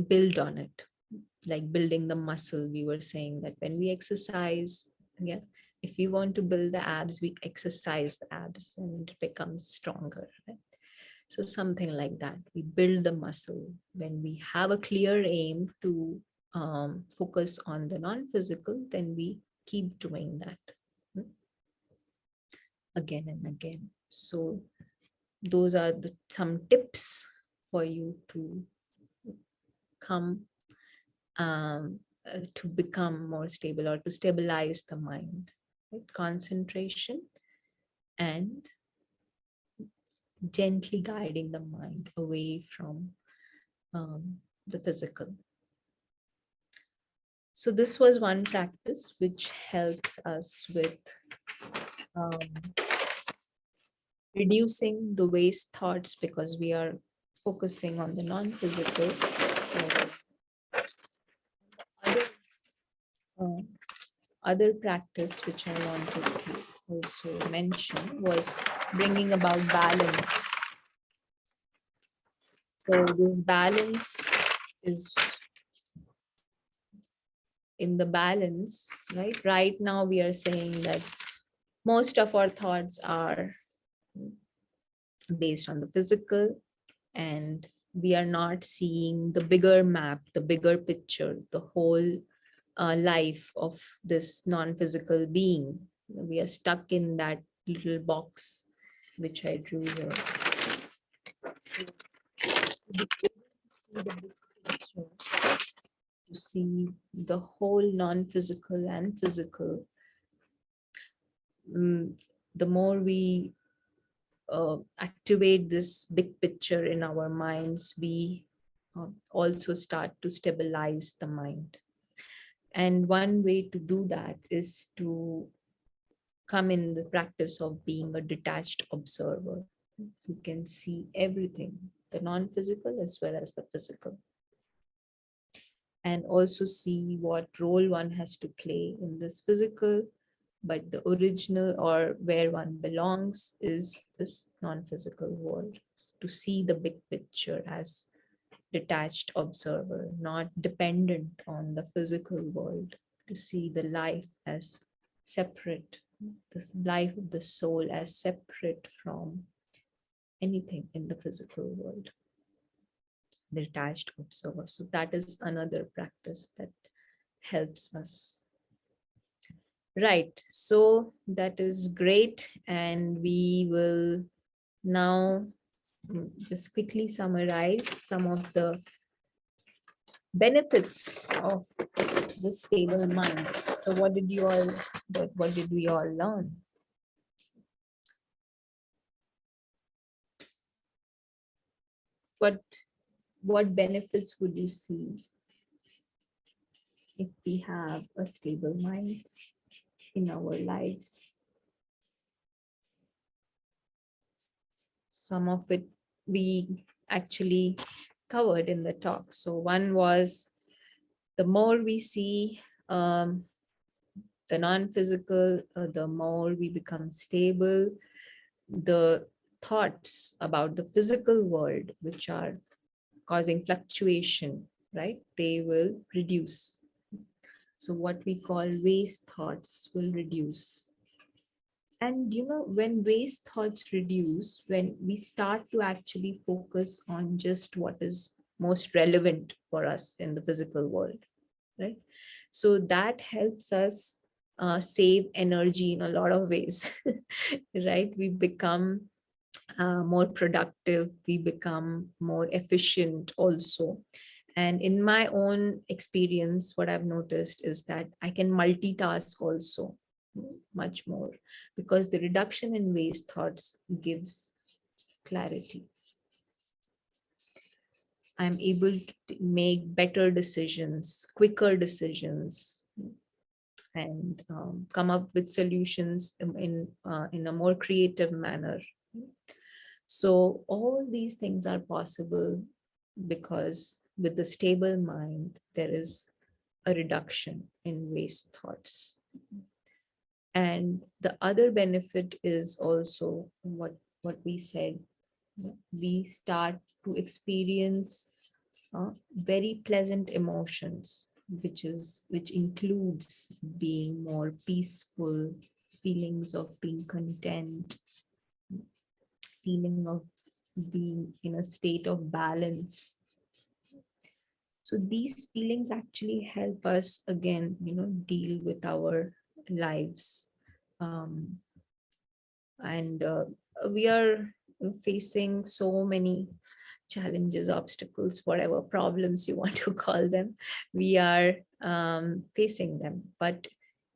build on it, like building the muscle. We were saying that when we exercise, yeah, if you want to build the abs, we exercise the abs and it becomes stronger, right? So something like that. We build the muscle when we have a clear aim to focus on the non-physical, then we keep doing that again and again. So those are some tips for you to come to become more stable, or to stabilize the mind, right? Concentration and gently guiding the mind away from the physical. So this was one practice which helps us with reducing the waste thoughts, because we are focusing on the non-physical. Other practice which I wanted to also mention was bringing about balance. So this balance is in the balance, right? Right now we are saying that most of our thoughts are based on the physical, and we are not seeing the bigger map, the bigger picture, the whole life of this non-physical being. We are stuck in that little box which I drew here. So, to see the whole non-physical and physical, the more we activate this big picture in our minds, we also start to stabilize the mind. And one way to do that is to come in the practice of being a detached observer who can see everything, the non-physical as well as the physical, and also see what role one has to play in this physical, but the original or where one belongs is this non-physical world. To see the big picture as detached observer, not dependent on the physical world, to see the life as separate, this life of the soul as separate from anything in the physical world, the detached observer. So that is another practice that helps us. Right, so that is great, and we will now just quickly summarize some of the benefits of the stable mind. So what did you all, what did we all learn? What benefits would you see if we have a stable mind in our lives? Some of it we actually covered in the talk. So one was, the more we see the non-physical, the more we become stable. The thoughts about the physical world, which are causing fluctuation, right? They will reduce. So what we call waste thoughts will reduce. And when waste thoughts reduce, when we start to actually focus on just what is most relevant for us in the physical world, right? So that helps us save energy in a lot of ways, right? We become more productive, we become more efficient also. And in my own experience, what I've noticed is that I can multitask also much more, because the reduction in waste thoughts gives clarity. I'm able to make better decisions, quicker decisions, and come up with solutions in a more creative manner. So all these things are possible because with the stable mind, there is a reduction in waste thoughts. And the other benefit is also what we said. We start to experience very pleasant emotions, which includes being more peaceful, feelings of being content, feeling of being in a state of balance. So these feelings actually help us again, deal with our lives. And we are facing so many challenges, obstacles, whatever problems you want to call them. We are facing them. But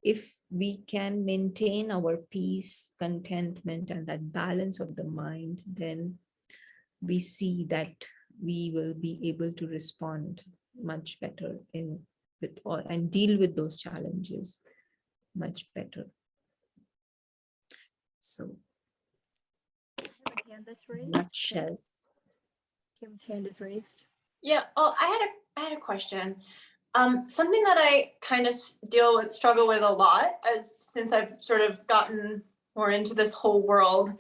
if we can maintain our peace, contentment, and that balance of the mind, then we see that we will be able to respond much better and deal with those challenges much better. So, Hand that's raised. nutshell. Kim's hand is raised. Yeah, oh, I had a question. Something that I kind of struggle with a lot, since I've sort of gotten more into this whole world,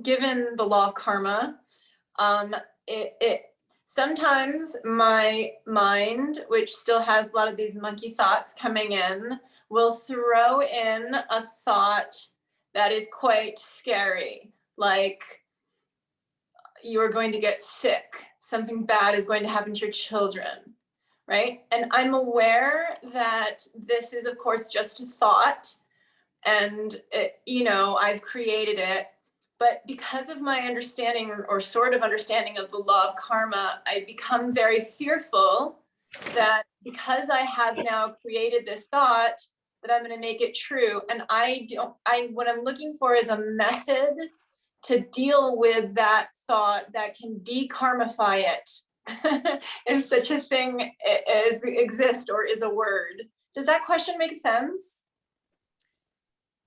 given the law of karma, it sometimes my mind, which still has a lot of these monkey thoughts coming in, will throw in a thought that is quite scary, like you are going to get sick, something bad is going to happen to your children, right? And I'm aware that this is, of course, just a thought, and I've created it. But because of my understanding or sort of understanding of the law of karma, I become very fearful that because I have now created this thought, that I'm going to make it true. And what I'm looking for is a method to deal with that thought that can dekarmify it, if such a thing exists or is a word. Does that question make sense?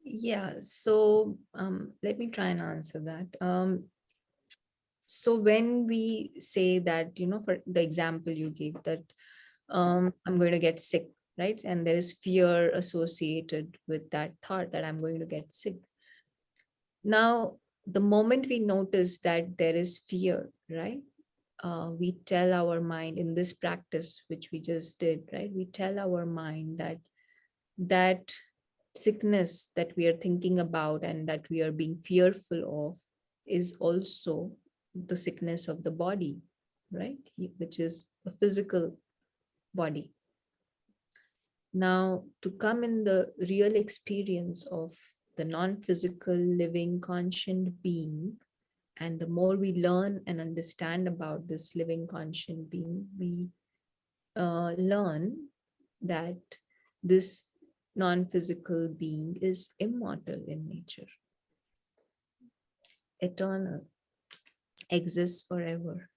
Yeah, so let me try and answer that. So when we say that, for the example you gave, that I'm going to get sick, right? And there is fear associated with that thought that I'm going to get sick. Now, the moment we notice that there is fear, right? We tell our mind in this practice, which we just did, right? We tell our mind that that sickness that we are thinking about and that we are being fearful of is also the sickness of the body, right? Which is a physical body. Now, to come in the real experience of the non-physical living conscient being, and the more we learn and understand about this living conscient being, we learn that this non-physical being is immortal in nature, eternal, exists forever.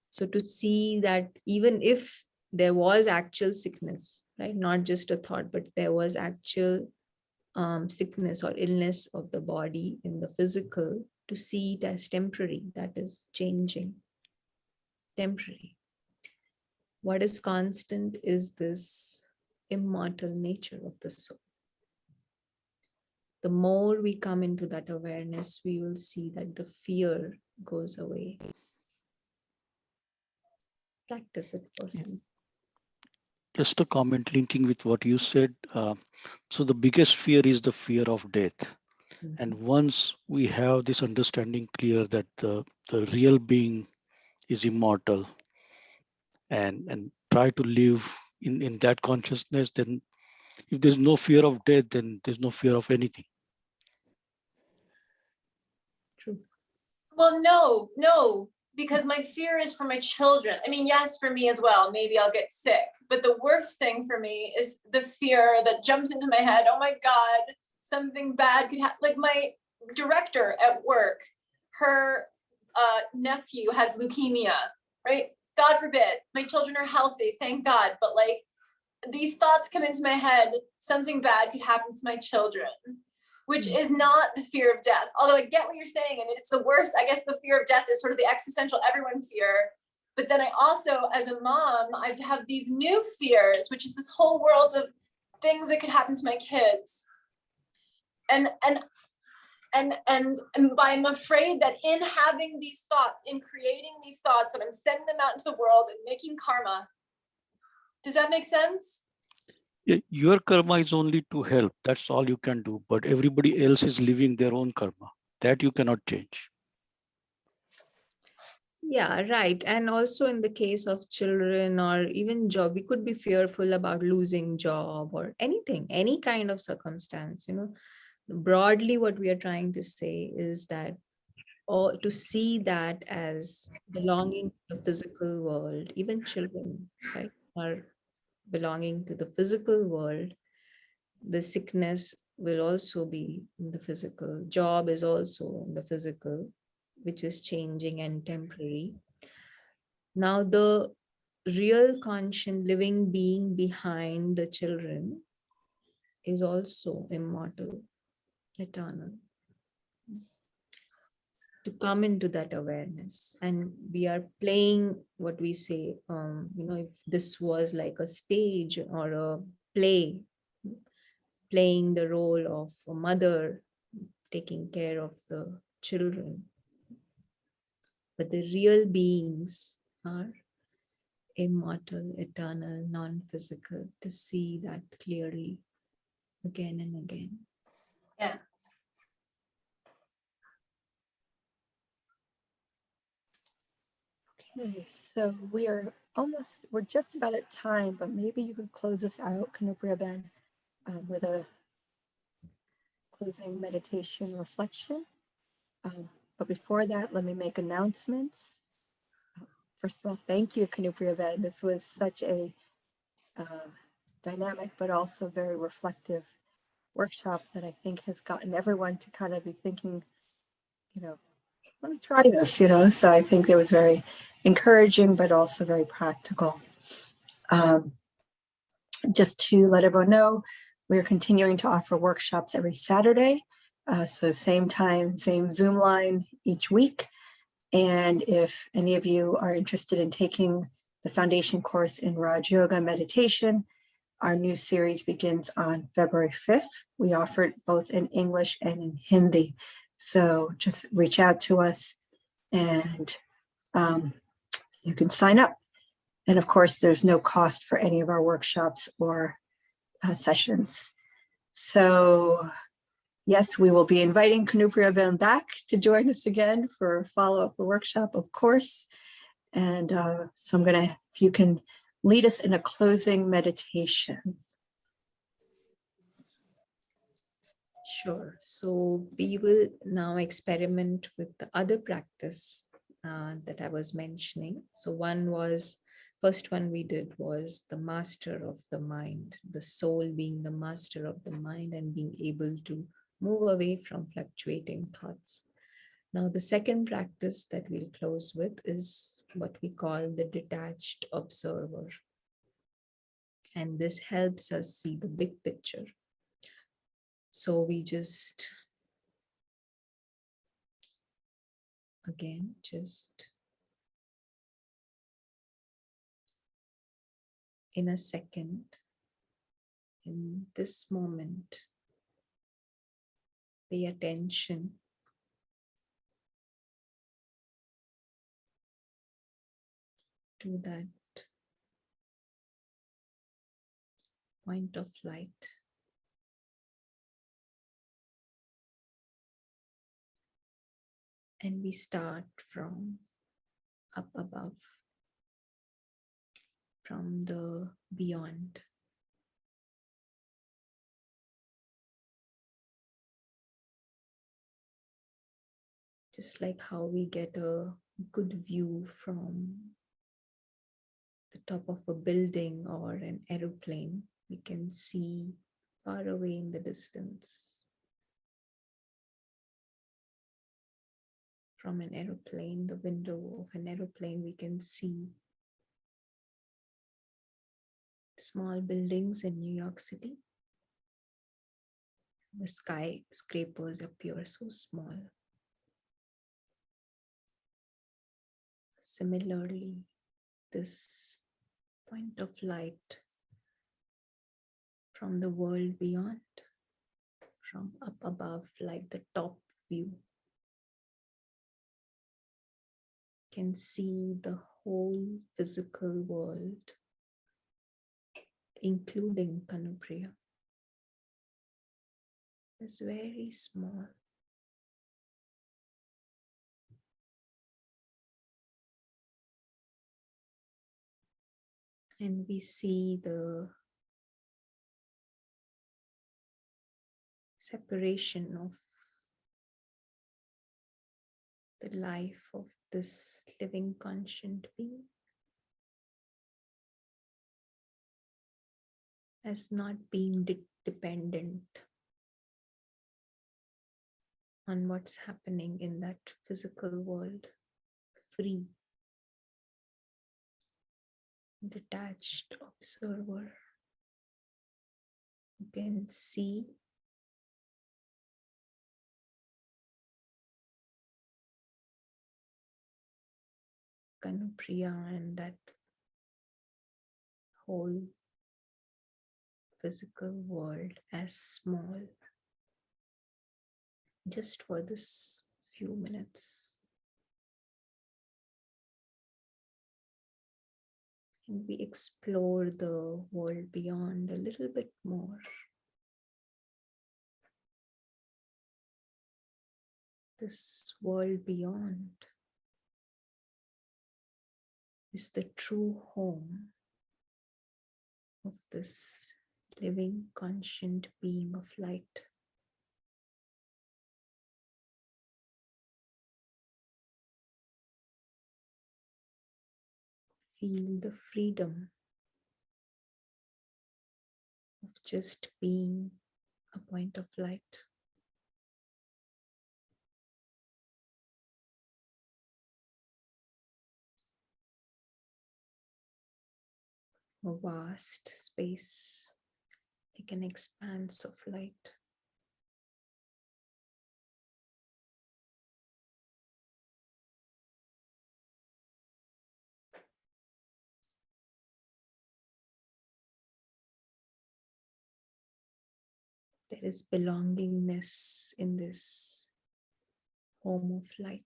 So to see that even if there was actual sickness, right, not just a thought, but there was actual sickness or illness of the body in the physical, to see it as temporary, that is changing, temporary. What is constant is this immortal nature of the soul. The more we come into that awareness, we will see that the fear goes away. Practice it, person. Just a comment linking with what you said. So the biggest fear is the fear of death. And once we have this understanding clear that the real being is immortal, and try to live in that consciousness, then if there's no fear of death, then there's no fear of anything. True. Well, no, because my fear is for my children. I mean, yes, for me as well. Maybe I'll get sick. But the worst thing for me is the fear that jumps into my head. Oh my God, something bad could happen. Like my director at work, her nephew has leukemia, right? God forbid. My children are healthy, thank God. But like these thoughts come into my head, something bad could happen to my children, which is not the fear of death. Although I get what you're saying, and it's the worst. I guess the fear of death is sort of the existential everyone fear. But then I also, as a mom, I have these new fears, which is this whole world of things that could happen to my kids. And I'm afraid that in having these thoughts, in creating these thoughts, and I'm sending them out into the world and making karma. Does that make sense? Your karma is only to help. That's all you can do. But everybody else is living their own karma. That you cannot change. Yeah, right. And also in the case of children or even job, we could be fearful about losing job or anything, any kind of circumstance, Broadly, what we are trying to say is that, or to see that as belonging to the physical world, even children, right, are belonging to the physical world. The sickness will also be in the physical. Job is also in the physical, which is changing and temporary. Now, the real conscious living being behind the children is also immortal, eternal. To come into that awareness, and we are playing what we say, if this was like a stage or a play, playing the role of a mother taking care of the children, but the real beings are immortal, eternal, non-physical, to see that clearly again and again. Yeah. Okay, so we're just about at time, but maybe you could close us out, Kanupriya-Ben, with a closing meditation reflection. But before that, let me make announcements. First of all, thank you, Kanupriya-Ben. This was such a dynamic, but also very reflective workshop that I think has gotten everyone to kind of be thinking, let me try this, so I think it was very encouraging, but also very practical. Just to let everyone know, We're continuing to offer workshops every Saturday. So same time, same Zoom line each week. And if any of you are interested in taking the foundation course in Raj Yoga meditation, our new series begins on February 5th. We offer it both in English and in Hindi. So just reach out to us and you can sign up. And of course, there's no cost for any of our workshops or sessions. So yes, we will be inviting Kanupriya Ben back to join us again for a follow-up workshop, of course. And so I'm gonna, if you can lead us in a closing meditation. Sure. So we will now experiment with the other practice that I was mentioning. So first one we did was the master of the mind, the soul being the master of the mind and being able to move away from fluctuating thoughts. Now, the second practice that we'll close with is what we call the detached observer. And this helps us see the big picture. So we just, again, just in a second, in this moment, pay attention to that point of light. And we start from up above, from the beyond. Just like how we get a good view from the top of a building or an aeroplane, we can see far away in the distance. From an aeroplane, the window of an aeroplane, we can see small buildings in New York City. The skyscrapers appear so small. Similarly, this point of light from the world beyond, from up above, like the top view, can see the whole physical world, including Kanupriya. It's very small. And we see the separation of the life of this living conscient being as not being dependent on what's happening in that physical world, free, detached observer who can see Kanupriya and that whole physical world as small, just for this few minutes. And we explore the world beyond a little bit more. This world beyond is the true home of this living conscient being of light. Feel the freedom of just being a point of light. A vast space like an expanse of light. There is belongingness in this home of light.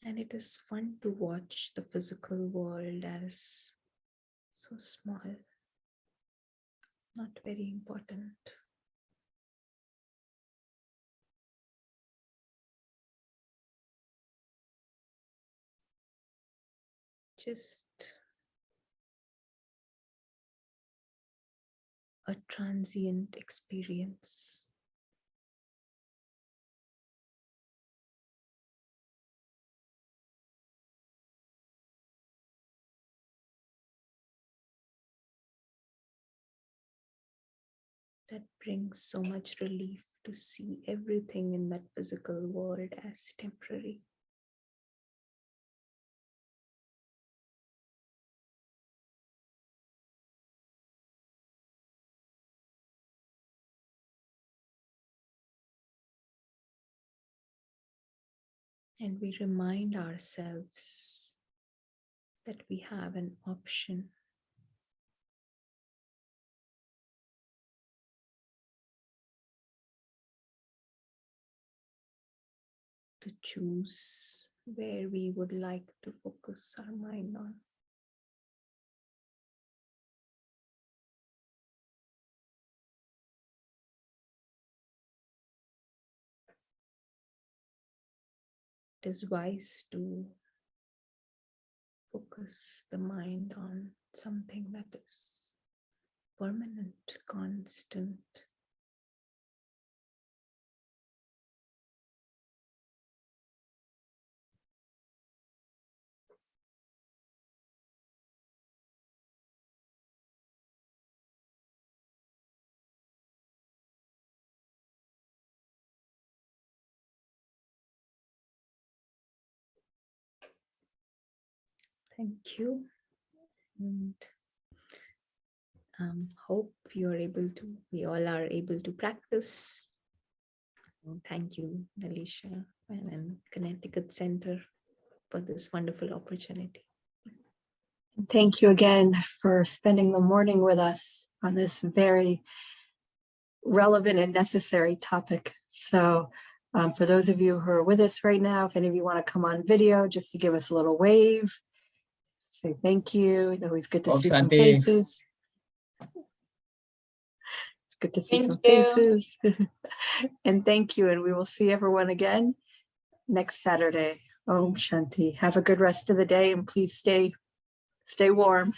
And it is fun to watch the physical world as so small, not very important. Just a transient experience. That brings so much relief to see everything in that physical world as temporary. And we remind ourselves that we have an option to choose where we would like to focus our mind on. It is wise to focus the mind on something that is permanent, constant. Thank you. And hope you are able to, we all are able to practice. Thank you, Alicia and Connecticut Center for this wonderful opportunity. Thank you again for spending the morning with us on this very relevant and necessary topic. So for those of you who are with us right now, if any of you want to come on video just to give us a little wave, say thank you. It's always good to Om see some Shanti. faces. It's good to see Thank some you. faces. And thank you. And we will see everyone again next Saturday. Om Shanti. Have a good rest of the day and please stay warm.